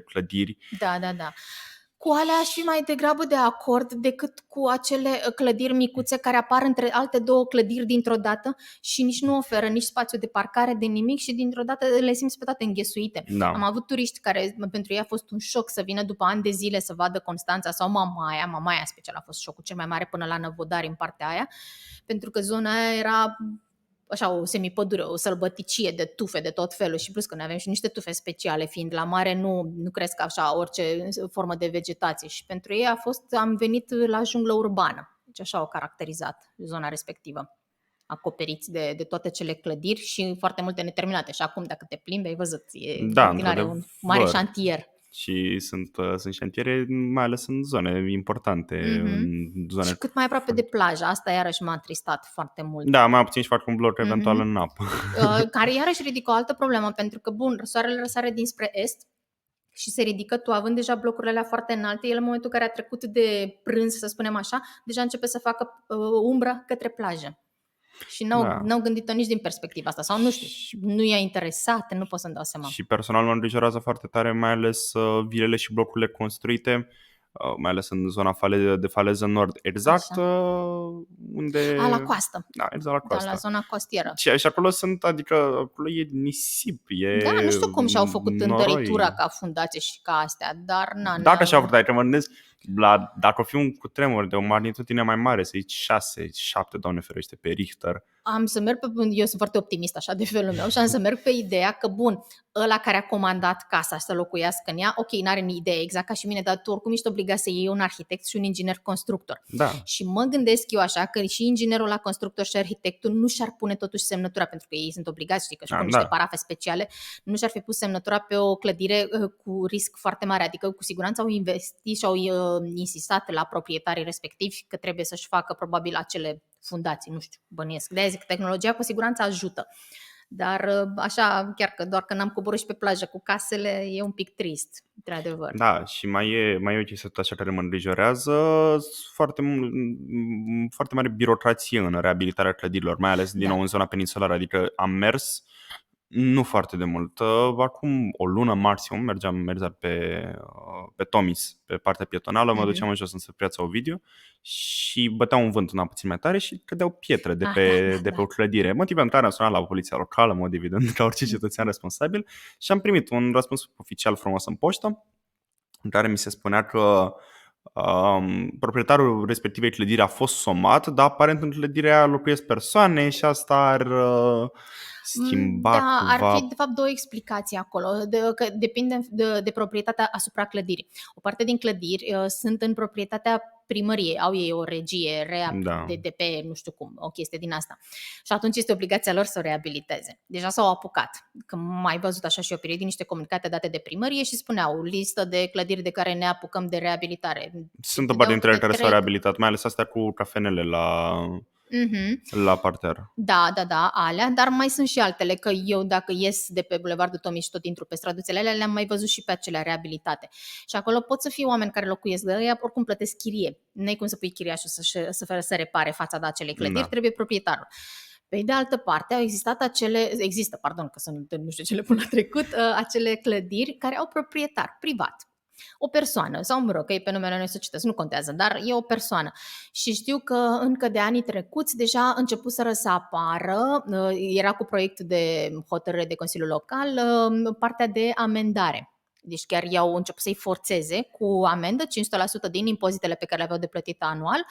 clădiri. Da. Cu alea aș fi mai degrabă de acord decât cu acele clădiri micuțe care apar între alte două clădiri dintr-o dată și nici nu oferă nici spațiu de parcare de nimic și dintr-o dată le simți pe toate înghesuite. Da. Am avut turiști care pentru ei a fost un șoc să vină după ani de zile să vadă Constanța sau Mamaia special a fost șocul cel mai mare până la Năvodari în partea aia, pentru că zona aia era așa o semipădure, o sălbăticie de tufe de tot felul și plus că noi avem și niște tufe speciale, fiind la mare nu cresc așa orice formă de vegetație și pentru ei am venit la junglă urbană, deci așa au caracterizat zona respectivă, acoperiți de toate cele clădiri și foarte multe neterminate și acum dacă te plimbi ai văzut, e în continuare un mare șantier. Și sunt șantiere mai ales în zone importante. În zone... Și cât mai aproape de plajă. Asta iarăși m-a tristat foarte mult. Da, mai puțin și fac un bloc eventual în apă. Care iarăși ridică o altă problemă, pentru că, bun, soarele răsare dinspre est și se ridică, tu având deja blocurile alea foarte înalte, el în momentul în care a trecut de prânz, să spunem așa, deja începe să facă umbră către plajă. Și n-au gândit-o nici din perspectiva asta. Sau nu știu, nu i-a interesat, nu pot să-mi dau seama. Și personal mă îngrijorează foarte tare, mai ales vilele și blocurile construite, mai ales în zona de faleză nord, exact unde... la coastă. Da, exact la coastă. La zona costieră. Și acolo acolo e nisip, Da, nu știu cum și-au făcut întăritura ca fundație și ca astea, dar Dacă și-au făcut, adică mă gândesc, dacă o fi un cutremur de o magnitudine mai mare, să zici 6, 7, Doamne ferește, pe Richter. Eu sunt foarte optimist așa de felul meu și am să merg pe ideea că, bun, ăla care a comandat casa să locuiască în ea, ok, n-are ni idee exact ca și mine, dar tu oricum ești obligat să iei un arhitect și un inginer constructor. Da. Și mă gândesc eu așa că și inginerul la constructor și arhitectul nu și-ar pune totuși semnătura, pentru că ei sunt obligați, știi că își pun niște parafe speciale, nu și-ar fi pus semnătura pe o clădire cu risc foarte mare, adică cu siguranță au investit și au insistat la proprietarii respectivi că trebuie să-și facă probabil acele fundații, nu știu, bănuiesc. De-aia zic că tehnologia cu siguranță ajută. Dar așa, chiar că doar că n-am coborât și pe plajă cu casele, e un pic trist, într-adevăr. Da, și mai e o chestie așa care mă îngrijorează, foarte mare birocrație în reabilitarea clădirilor, mai ales din nou în zona peninsulară, adică am mers nu foarte de mult. Acum o lună maximum mergeam pe Tomis, pe partea pietonală, mă duceam în jos înspre Piața Ovidiu și bătea un vânt una puțin mai tare și cădeau pietre de pe o clădire. Motiv pentru care am sunat la poliția locală, în mod evident, ca orice cetățean responsabil, și am primit un răspuns oficial frumos în poștă, în care mi se spunea că proprietarul respectivei clădiri a fost somat, dar aparent în clădirea locuiesc persoane și asta schimba Da, ar cumva. fi de fapt două explicații acolo, că depinde de proprietatea asupra clădirii. O parte din clădiri sunt în proprietatea primăriei, au ei o regie, Da. DDP, nu știu cum, o chestie din asta. Și atunci este obligația lor să o reabiliteze. Deja s-au apucat. Că mai văzut așa și o perioadă niște comunicate date de primărie și spuneau listă de clădiri de care ne apucăm de reabilitare. Sunt o parte dintre ele care s-au reabilitat, mai ales astea cu cafenele la parter. Da, alea, dar mai sunt și altele, că eu dacă ies de pe Bulevardul Tomi și tot intru pe străduțele alea, le-am mai văzut și pe acelea reabilitate. Și acolo pot să fie oameni care locuiesc, dar ei oricum plătesc chirie. Nu-i cum să pui chiriașul să repare fațada acelei clădiri, trebuie proprietarul. Pe de altă parte, există, că sunt, nu știu ce le pun la trecut, acele clădiri care au proprietar privat. O persoană, sau mă rog, că e pe numele unei societăți, nu contează, dar e o persoană. Și știu că încă de anii trecuți deja începuseră să apară, era cu proiect de hotărâre de Consiliul Local, partea de amendare. Deci chiar i-au început să-i forțeze cu amendă, 500% din impozitele pe care le aveau de plătit anual,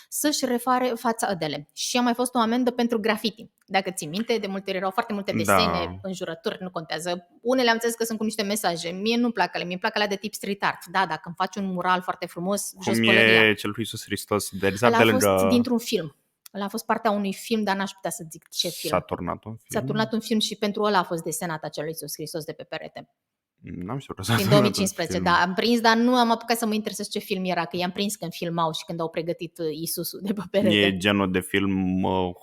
să-și refare fațadele. Și a mai fost o amendă pentru graffiti. Dacă ții minte, de multe ori erau foarte multe desene, înjurături, nu contează. Unele am înțeles că sunt cu niște mesaje. Mie nu-mi plac ale, mie îmi plac alea de tip street art. Da, dacă îmi faci un mural foarte frumos, jos pălăria. E cel lui Iisus Hristos de exact de lângă... fost dintr-un film. Ăla a fost partea unui film, dar n-aș putea să zic ce film. S-a turnat un film. S-a turnat un film și pentru ăla a fost desenat acel lui Iisus Hristos de pe perete. N-am știut că din 2015, da, am prins, dar nu am apucat să mă interesez ce film era, că i-am prins când filmau și când au pregătit Iisusul de pe perete. E genul de film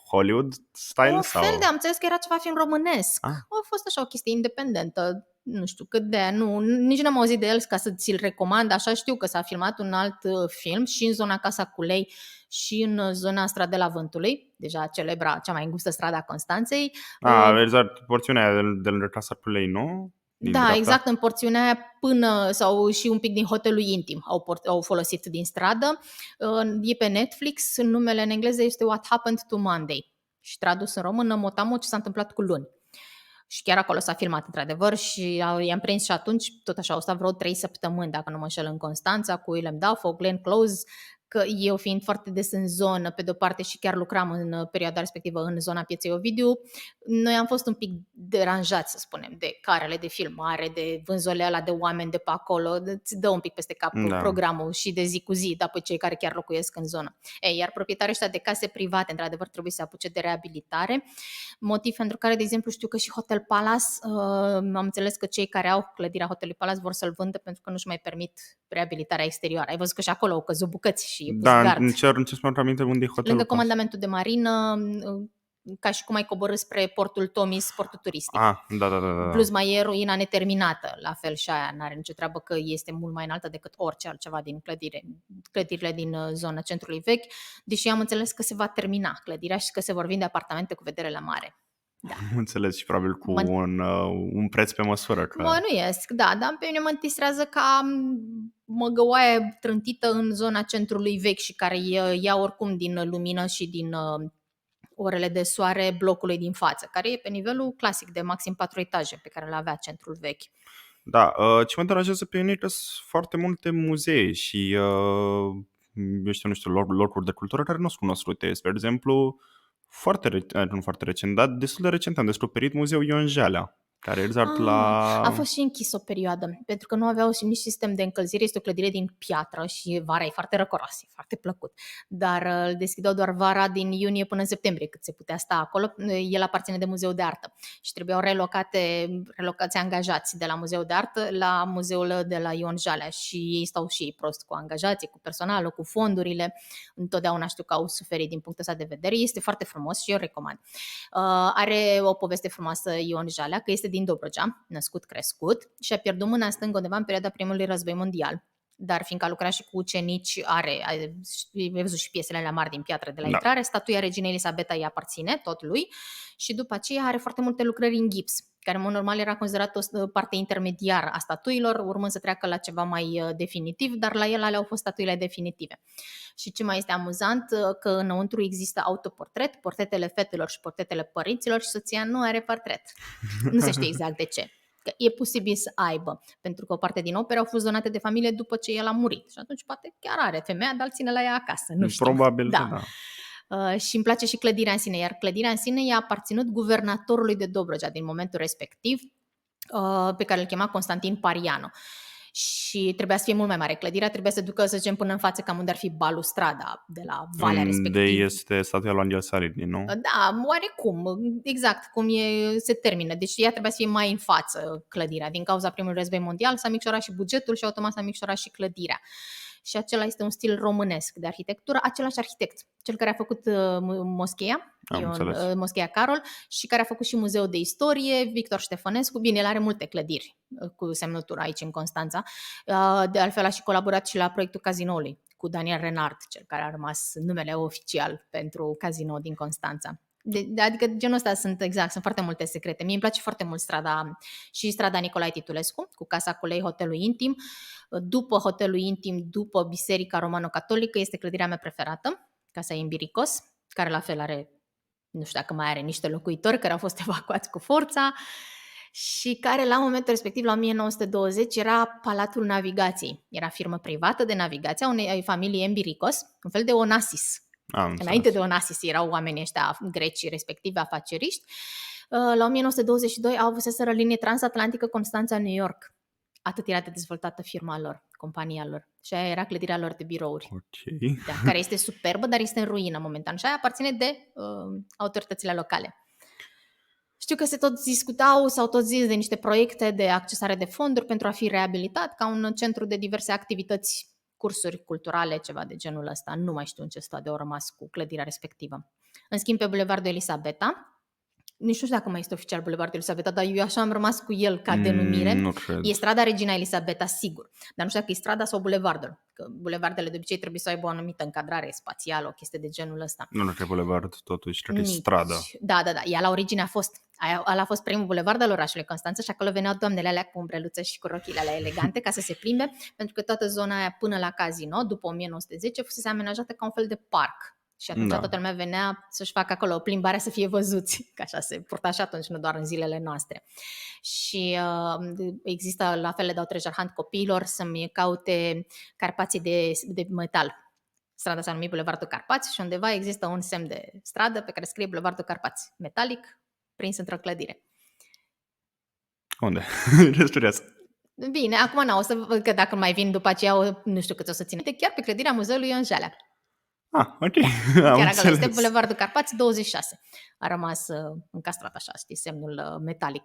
Hollywood style? Un fel de, am înțeles că era ceva film românesc. A fost așa o chestie independentă, nu știu cât de, nici n-am auzit de el ca să ți-l recomand, așa știu că s-a filmat un alt film și în zona Casa Culei și în zona Stradela Vântului, deja celebra, cea mai îngustă strada Constanței. Exact, porțiunea de lângă Casa Culei, nu? Da, exact, în porțiunea aia până sau și un pic din Hotelul Intim au folosit din stradă. E pe Netflix, numele în engleză este What Happened to Monday și tradus în română Motamo, ce s-a întâmplat cu luni. Și chiar acolo s-a filmat într-adevăr și i-am prins și atunci, tot așa, au stat vreo 3 săptămâni, dacă nu mă înșel, în Constanța, cu Willem Dafoe, Glenn Close, că eu fiind foarte des în zonă, pe de-o parte și chiar lucram în perioada respectivă în zona Pieței Ovidiu, noi am fost un pic deranjați, să spunem, de carele de filmare, de vânzoleala de oameni de pe acolo, îți dă un pic peste cap programul și de zi cu zi, dar pe cei care chiar locuiesc în zonă. Iar proprietarii ăștia de case private, într-adevăr, trebuie să se apuce de reabilitare, motiv pentru care, de exemplu, știu că și Hotel Palace, am înțeles că cei care au clădirea Hotelului Palace vor să-l vândă pentru că nu-și mai permit reabilitarea exterioară. Ai văzut că și acolo au căzut bucăți și încerc să-mi aminte unde e hotelul. Lângă comandamentul de marină, ca și cum ai coborâ spre portul Tomis, portul turistic. Da. Plus mai e ruina neterminată, la fel și aia n-are nicio treabă că este mult mai înaltă decât orice altceva din clădirile din zona centrului vechi, deși am înțeles că se va termina clădirea și că se vor vinde apartamente cu vedere la mare. Da. Înțeles, și probabil cu un preț pe măsură. Că... Bănuiesc, da, dar pe mine mă întistrează ca măgăoaie trântită în zona centrului vechi și care ia oricum din lumină și din orele de soare blocului din față, care e pe nivelul clasic de maxim 4 etaje pe care îl avea centrul vechi. Da, ce mă deranjează pe mine sunt foarte multe muzee și nu știu, locuri de cultură care nu sunt cunoscute. Spre exemplu, nu foarte recent, dar destul de recent am descoperit muzeul Ion Jalea, care exact a fost și închis o perioadă, pentru că nu aveau nici sistem de încălzire. Este o clădire din piatră și vara e foarte răcoros, e foarte plăcut, dar îl deschideau doar vara din iunie până în septembrie, cât se putea sta acolo. El aparține de Muzeu de Artă și trebuiau relocați angajați de la Muzeu de Artă la muzeul de la Ion Jalea și ei stau și ei prost cu angajații, cu personalul, cu fondurile. Întotdeauna știu că au suferit din punctul ăsta de vedere. Este foarte frumos și eu recomand. Are o poveste frumoasă Ion Jalea, că este din Dobrogea, născut, crescut, și a pierdut mâna stângă undeva în perioada Primului Război Mondial. Dar fiindcă a lucrat și cu ucenici, ai văzut și piesele alea mari din piatră de la intrare, statuia reginei Elisabeta îi aparține, tot lui, și după aceea are foarte multe lucrări în gips, care în mod normal era considerată o parte intermediară a statuilor, urmând să treacă la ceva mai definitiv, dar la el alea au fost statuile definitive. Și ce mai este amuzant, că înăuntru există autoportret, portretele fetelor și portretele părinților și soția nu are portret. Nu se știe exact de ce. Că e posibil să aibă, pentru că o parte din opere au fost donate de familie după ce el a murit și atunci poate chiar are femeia, dar îl ține la ea acasă, nu știu. Probabil da. Și îmi place și clădirea în sine, iar clădirea în sine i-a aparținut guvernatorului de Dobrogea din momentul respectiv, pe care îl chema Constantin Pariano. Și trebuia să fie mult mai mare. Clădirea trebuia să ducă, să zicem, până în față, cam unde ar fi balustrada de la valea Unde respectivă. este statuia lui Angel Saligny, nu? Da, oarecum, exact cum se termină. Deci ea trebuia să fie mai în față, clădirea. Din cauza primului război mondial s-a micșorat și bugetul și automat s-a micșorat și clădirea. Și acela este un stil românesc de arhitectură, același arhitect, cel care a făcut moscheea, Moscheea Carol, și care a făcut și Muzeul de Istorie, Victor Ștefănescu. Bine, el are multe clădiri cu semnătură aici în Constanța. De altfel a și colaborat și la proiectul Cazinoului cu Daniel Renard, cel care a rămas numele oficial pentru Casino din Constanța. Adică genul ăsta sunt foarte multe secrete. Mie îmi place foarte mult strada Nicolae Titulescu, cu Casa Culei, Hotelul Intim. După Hotelul Intim, după Biserica Romano-Catolică, este clădirea mea preferată, Casa Imbiricos, care la fel are, nu știu dacă mai are niște locuitori care au fost evacuați cu forța și care la momentul respectiv, la 1920, era Palatul Navigației. Era firmă privată de navigație a unei familii Imbiricos, un fel de Onassis. Înainte de Onassis erau oamenii ăștia greci, respectiv afaceriști. La 1922 au avuseseră linie transatlantică Constanța-New York. Atât era de dezvoltată firma lor, compania lor. Și aia era clădirea lor de birouri. Okay. Da, care este superbă, dar este în ruină momentan. Și aia aparține de autoritățile locale. Știu că se tot discutau sau tot zis de niște proiecte de accesare de fonduri pentru a fi reabilitat ca un centru de diverse activități, cursuri culturale, ceva de genul ăsta. Nu mai știu în ce stadiu au rămas cu clădirea respectivă. În schimb, pe Bulevardul Elisabeta, nici nu știu dacă mai este oficial Bulevardul Elisabeta, dar eu așa am rămas cu el ca denumire. Nu cred. E strada Regina Elisabeta, sigur. Dar nu știu dacă e strada sau bulevardul. Că bulevardele de obicei trebuie să aibă o anumită încadrare spațială, o chestie de genul ăsta. Nu cred bulevard, totuși, cred că e stradă. Da. Ea la origine a fost. Ăla a fost primul bulevard al orașului Constanța și acolo veneau doamnele alea cu umbreluțe și cu rochile alea elegante ca să se plimbe, pentru că toată zona aia până la Casino, după 1910, fusese amenajată ca un fel de parc. Și atunci toată lumea venea să-și facă acolo o plimbare să fie văzuți, că așa se purta și atunci, nu doar în zilele noastre. Și există la fel, le dau treasure hunt copiilor să-mi caute carpații de metal. Strada s-a numit Bulevardul Carpați și undeva există un semn de stradă pe care scrie Bulevardul Carpați, metalic, prins într-o clădire. Unde? Răstureață. Bine, acum n-o să văd că dacă mai vin după aceea, nu știu cât o să țin. Chiar pe clădirea Muzeului Ion Jalea. Ok. Chiar acolo este Bulevardul Carpați 26. A rămas încastrat așa, știi, semnul metalic.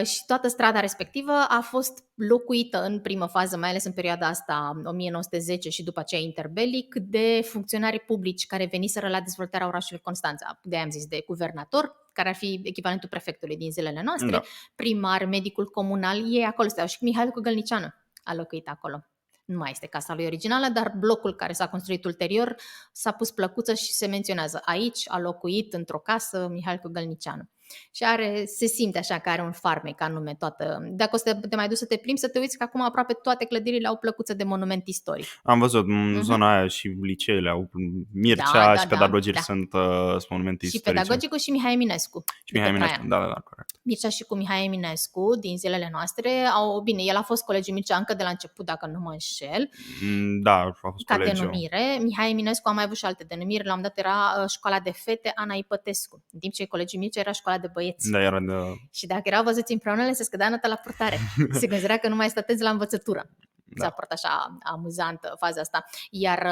Și toată strada respectivă a fost locuită în primă fază, mai ales în perioada asta, 1910 și după aceea interbelic, de funcționari publici care veniseră la dezvoltarea orașului Constanța. De-aia am zis de guvernator, care ar fi echivalentul prefectului din zilele noastre, primar, medicul comunal, ei acolo stau. Și Mihail Cogălnicianu a locuit acolo. Nu mai este casa lui originală, dar blocul care s-a construit ulterior s-a pus plăcuță și se menționează aici, a locuit într-o casă Mihail Cogălnicianu. Și se simte așa că are un farmec anume toată. Dacă o să te mai duci să te plimbi, să te uiți că acum aproape toate clădirile au plăcuță de monument istoric. Am văzut, în zona aia și liceele au Mircea și pedagogii sunt monumente istorice. Și pedagogicul și Mihai Eminescu. Și Mihai Eminescu, da, corect. Mircea și cu Mihai Eminescu din zilele noastre bine, el a fost colegiul Mircea încă de la început, dacă nu mă înșel. Da, a fost ca colegiul. denumire. Mihai Eminescu a mai avut și alte denumiri. La un dat era școala de fete Ana Ipătescu, în timp ce colegiul Mircea era școala de băieți. Da, era de... Și dacă erau văzuți împreună, le se scădea nota la purtare. Se considera că nu mai stateți la învățătură. S-a părut așa amuzantă faza asta. Iar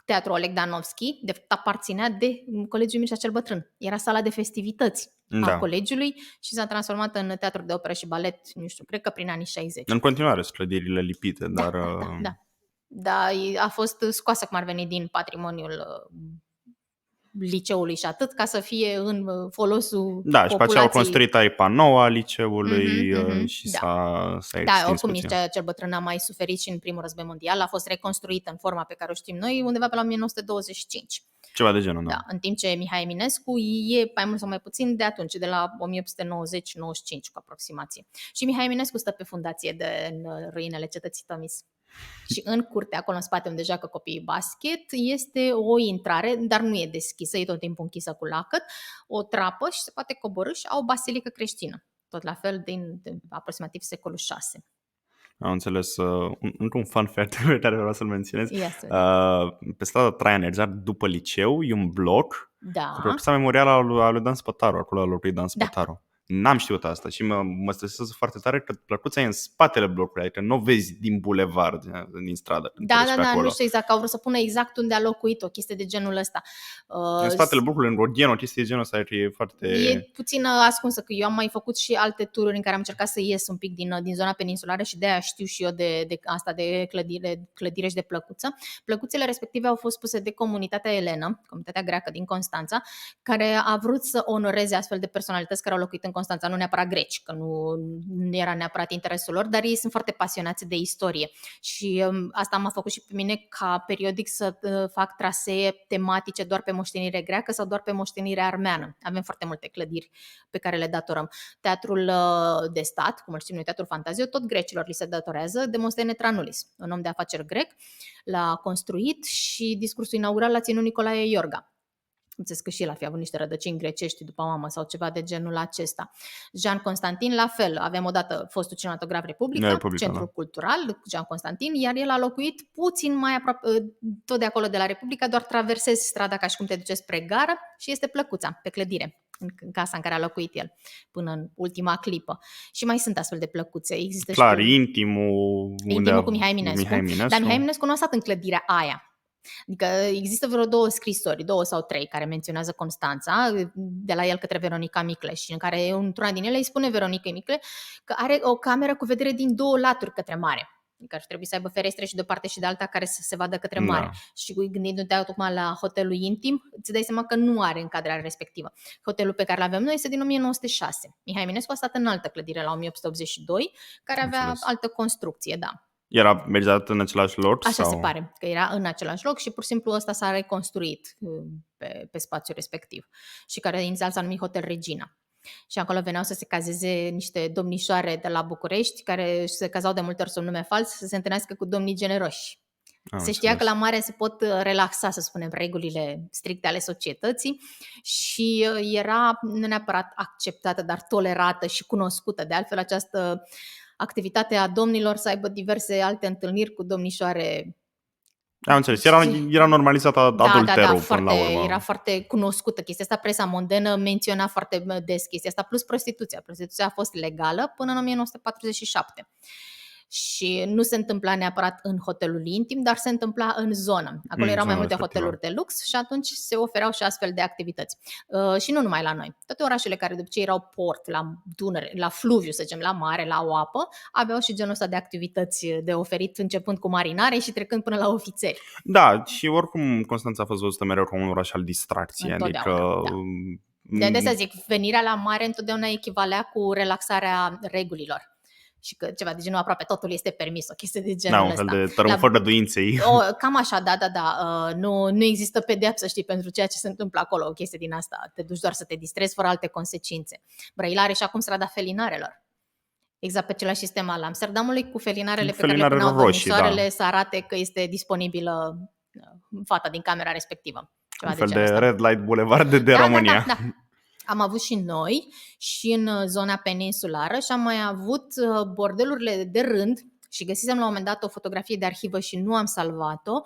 Teatrul Oleg Danovski, de fapt, aparținea de Colegiul Mircea cel Bătrân. Era sala de festivități a colegiului și s-a transformat în teatru de operă și balet, nu știu, cred că prin anii 60. În continuare sunt clădirile lipite, dar... Da, a fost scoasă cum ar veni din patrimoniul liceului și atât, ca să fie în folosul populației. Și pe aceea au construit aripa nouă a liceului și s-a extins oricum puțin. Mircea cel Bătrân a mai suferit și în primul război mondial, a fost reconstruită în forma pe care o știm noi undeva pe la 1925. Ceva de genul, da. În timp ce Mihai Eminescu e mai mult sau mai puțin de atunci, de la 1890-95 cu aproximație. Și Mihai Eminescu stă pe fundație în ruinele cetății Tomis. Și în curte, acolo în spate unde joacă copiii basket, este o intrare, dar nu e deschisă, e tot timpul închisă cu lacăt, o trapă și se poate coborî și au o basilică creștină. Tot la fel din aproximativ secolul 6. Am înțeles. Încă un fun fact pe care vreau să-l menționez. Ia să Pe strada Traian Erzar, după liceu, e un bloc cu Da, plăcuța memorială a lui Dan Spătaru, acolo a lui Dan da. Spătaru. N-am știut asta și mă stresează foarte tare că plăcuța e în spatele blocului, adică nu o vezi din bulevard, din stradă, când Da, treci da, pe da, acolo. nu știu exact, că au vrut să pună exact unde a locuit, o chestie de genul ăsta. În spatele blocului, în Rodien, o chestie de genul ăsta, e foarte... E puțin ascunsă, că eu am mai făcut și alte tururi în care am încercat să ies un pic din zona peninsulară și de aia știu și eu de asta de clădire și de plăcuță. Plăcuțele respective au fost puse de comunitatea elenă, comunitatea greacă din Constanța, care a vrut să onoreze astfel de personalități care au locuit în Constanța, nu neapărat greci, că nu era neapărat interesul lor, dar ei sunt foarte pasionați de istorie și asta m-a făcut și pe mine ca periodic să fac trasee tematice doar pe moștenire greacă sau doar pe moștenire armeană. Avem foarte multe clădiri pe care le datorăm. Teatrul de stat, cum îl știm noi, Teatrul Fantaziu, tot grecilor li se datorează, Demostene Tranulis, un om de afaceri grec, l-a construit și discursul inaugural l-a ținut Nicolae Iorga. Înțeles că și el a fi avut niște rădăcini grecești după mamă sau ceva de genul acesta. Jean Constantin, la fel, avem odată fostul cinematograf Republica, Centrul Cultural, Jean Constantin, iar el a locuit puțin mai aproape, tot de acolo de la Republica, doar traversezi strada ca și cum te duci spre gară și este plăcuța pe clădire, în casa în care a locuit el, până în ultima clipă. Și mai sunt astfel de plăcuțe. Există clar, și Intimul cu Mihai Eminescu. Dar Mihai Eminescu nu a stat în clădirea aia. Adică există vreo 2 scrisori, 2 sau 3, care menționează Constanța, de la el către Veronica Micleș, în care într-una din ele îi spune Veronica Micleș că are o cameră cu vedere din 2 laturi către mare. Adică ar trebui să aibă ferestre și de o parte și de alta care să se vadă către mare. Și gândindu-te tocmai la hotelul Intim, îți dai seama că nu are încadrarea respectivă. Hotelul pe care l-avem noi este din 1906. Mihai Eminescu a stat în altă clădire la 1882, care avea altă construcție, da. Era mediat în același loc? Așa sau? se pare, că era în același loc și pur și simplu ăsta s-a reconstruit pe spațiul respectiv și care inițial s-a numit Hotel Regina. Și acolo veneau să se cazeze niște domnișoare de la București care se cazau de multe ori sub nume fals să se întâlnească cu domnii generoși. Se știa că la mare se pot relaxa, să spunem, regulile stricte ale societății și era nu neapărat acceptată, dar tolerată și cunoscută. De altfel, această activitatea a domnilor să aibă diverse alte întâlniri cu domnișoare. Am înțeles, era normalizat adulterul până la urmă. Era foarte cunoscută chestia asta, presa mondenă menționa foarte des chestia asta, plus prostituția. Prostituția a fost legală până în 1947. Și nu se întâmpla neapărat în hotelul Intim, dar se întâmpla în zonă. Acolo erau mai multe hoteluri de lux și atunci se ofereau și astfel de activități. Și nu numai la noi. Toate orașele care după ce erau port, la Dunăre, la fluviu, să zicem, la mare, la o apă, aveau și genul ăsta de activități de oferit, începând cu marinare și trecând până la ofițeri. Da, și oricum Constanța a fost văzută mereu ca un oraș al distracției. Adică... Da. De să zic, venirea la mare întotdeauna echivalea cu relaxarea regulilor. Și că ceva de genul aproape totul este permis, o chestie de genul ăsta. Un fel de tărâm fără duinței. Cam așa, da. Nu există pedeapsă, știi, pentru ceea ce se întâmplă acolo, o chestie din asta. Te duci doar să te distrezi fără alte consecințe. Brăila are și acum strada felinarelor. Exact pe același sistem al Amsterdamului, cu felinarele pe care le puneau domnișoarele să arate că este disponibilă fata din camera respectivă. Un fel de Red Light Boulevard de România. Da. Am avut și noi și în zona peninsulară și am mai avut bordelurile de rând și găsisem la un moment dat o fotografie de arhivă și nu am salvat-o,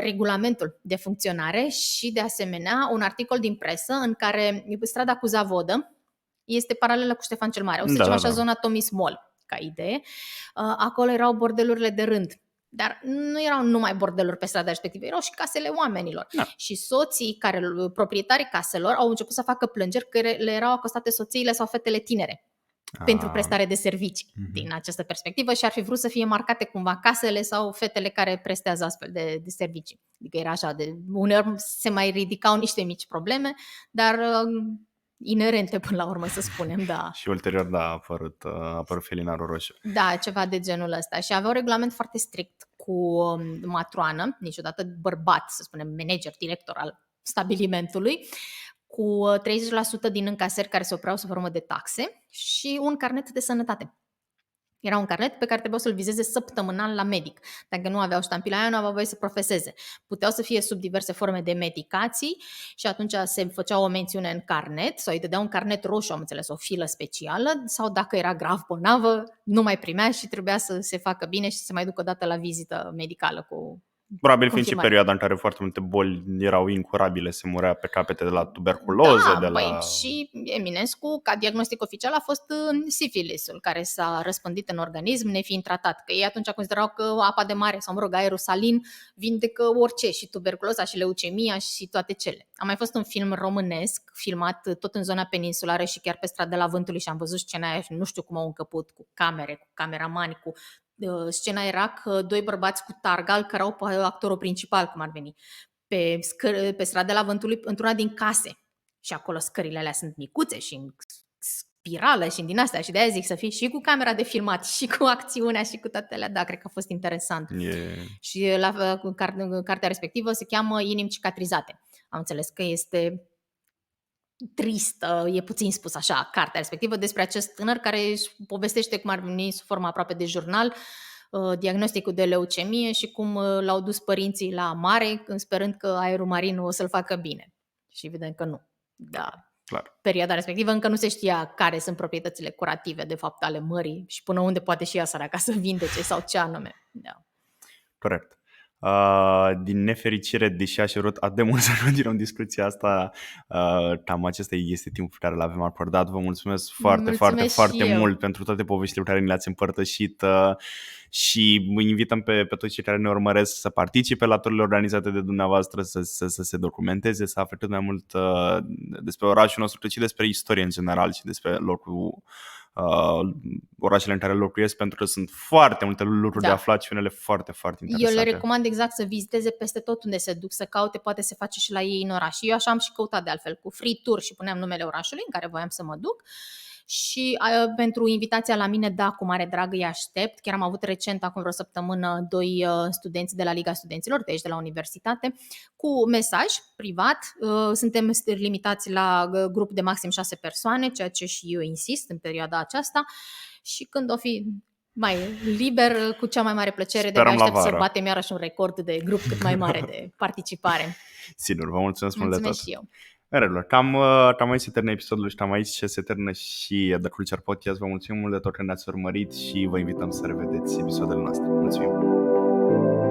regulamentul de funcționare și de asemenea un articol din presă în care strada cu Zavodă este paralelă cu Ștefan cel Mare. O să zicem așa, zona Tomis Mall, ca idee. Acolo erau bordelurile de rând. Dar nu erau numai bordeluri pe strada respectivă, erau și casele oamenilor. Da. Și soții, proprietarii caselor, au început să facă plângeri că le erau acostate soțiile sau fetele tinere pentru prestare de servicii din această perspectivă și ar fi vrut să fie marcate cumva casele sau fetele care prestează astfel de servicii. Adică era așa, uneori se mai ridicau niște mici probleme, dar inerente până la urmă, să spunem, da. Și ulterior, a apărut felinarul roșu. Da, ceva de genul ăsta. Și avea un regulament foarte strict cu matroană, niciodată bărbat, să spunem, manager, director al stabilimentului, cu 30% din încasări care se opreau sub formă de taxe și un carnet de sănătate. Era un carnet pe care trebuia să-l vizeze săptămânal la medic. Dacă nu aveau ștampila aia, nu aveau voie să profeseze. Puteau să fie sub diverse forme de medicații și atunci se făcea o mențiune în carnet sau îi dădea un carnet roșu, am înțeles, o filă specială, sau dacă era grav bolnavă, nu mai primea și trebuia să se facă bine și să se mai ducă o dată la vizită medicală cu Probabil fiind și confirmare. perioada în care foarte multe boli erau incurabile, se murea pe capete de la tuberculoză, Da, de la... păi și Eminescu, ca diagnostic oficial, a fost sifilisul, care s-a răspândit în organism nefiind tratat. Că ei atunci considerau că apa de mare sau, mă rog, aerul salin vindecă orice, și tuberculoza, și leucemia, și toate cele. A mai fost un film românesc, filmat tot în zona peninsulară și chiar pe Stradela Vântului, și am văzut scena aia și nu știu cum au încăput, cu camere, cu cameramani, cu... Scena era că doi bărbați cu targa îl cărau pe actorul principal, cum ar veni, pe Stradela Vântului, într-una din case. Și acolo scările alea sunt micuțe și în spirală și din astea. Și de aia zic să fii și cu camera de filmat și cu acțiunea și cu toate alea. Da, cred că a fost interesant. Și cartea respectivă se cheamă Inimi cicatrizate. Am înțeles că este tristă, e puțin spus așa, cartea respectivă, despre acest tânăr care își povestește cum ar veni sub formă aproape de jurnal diagnosticul de leucemie și cum l-au dus părinții la mare, sperând că aerul marin o să-l facă bine. Și evident că nu. Da. Clar. Perioada respectivă încă nu se știa care sunt proprietățile curative de fapt ale mării și până unde poate și ea săraca să vindece sau ce anume. Da. Corect. Din nefericire, deși aș vrut atât de mult să continuăm discuția asta, cam acesta este timpul pe care l-avem acordat. Vă mulțumesc foarte mult pentru toate poveștile pe care ni le-ați împărtășit și invităm pe toți cei care ne urmăresc să participe la tururile organizate de dumneavoastră, să se documenteze, să afle cât mai mult despre orașul nostru, cât și despre istorie în general și despre locul orașele în care locuiesc, pentru că sunt foarte multe lucruri de aflat și unele foarte, foarte interesante. Eu le recomand exact să viziteze peste tot unde se duc, să caute, poate se face și la ei în oraș. Eu așa am și căutat de altfel, cu free tour, și puneam numele orașului în care voiam să mă duc. Și pentru invitația la mine, da, cu mare drag îi aștept. Chiar am avut recent, acum vreo săptămână, doi studenți de la Liga Studenților, de aici de la universitate, cu mesaj privat. Suntem limitați la grup de maxim 6 persoane, ceea ce și eu insist în perioada aceasta. Și când o fi mai liber, cu cea mai mare plăcere, de aștept să batem iarăși un record de grup cât mai mare de participare. Sigur, vă mulțumesc mult de tot. Și eu. Cam aici se termină episodul și cam aici se termină și The Culture Podcast. Vă mulțumim mult de tot că ne-ați urmărit și vă invităm să revedeți episoadele noastre. Mulțumim!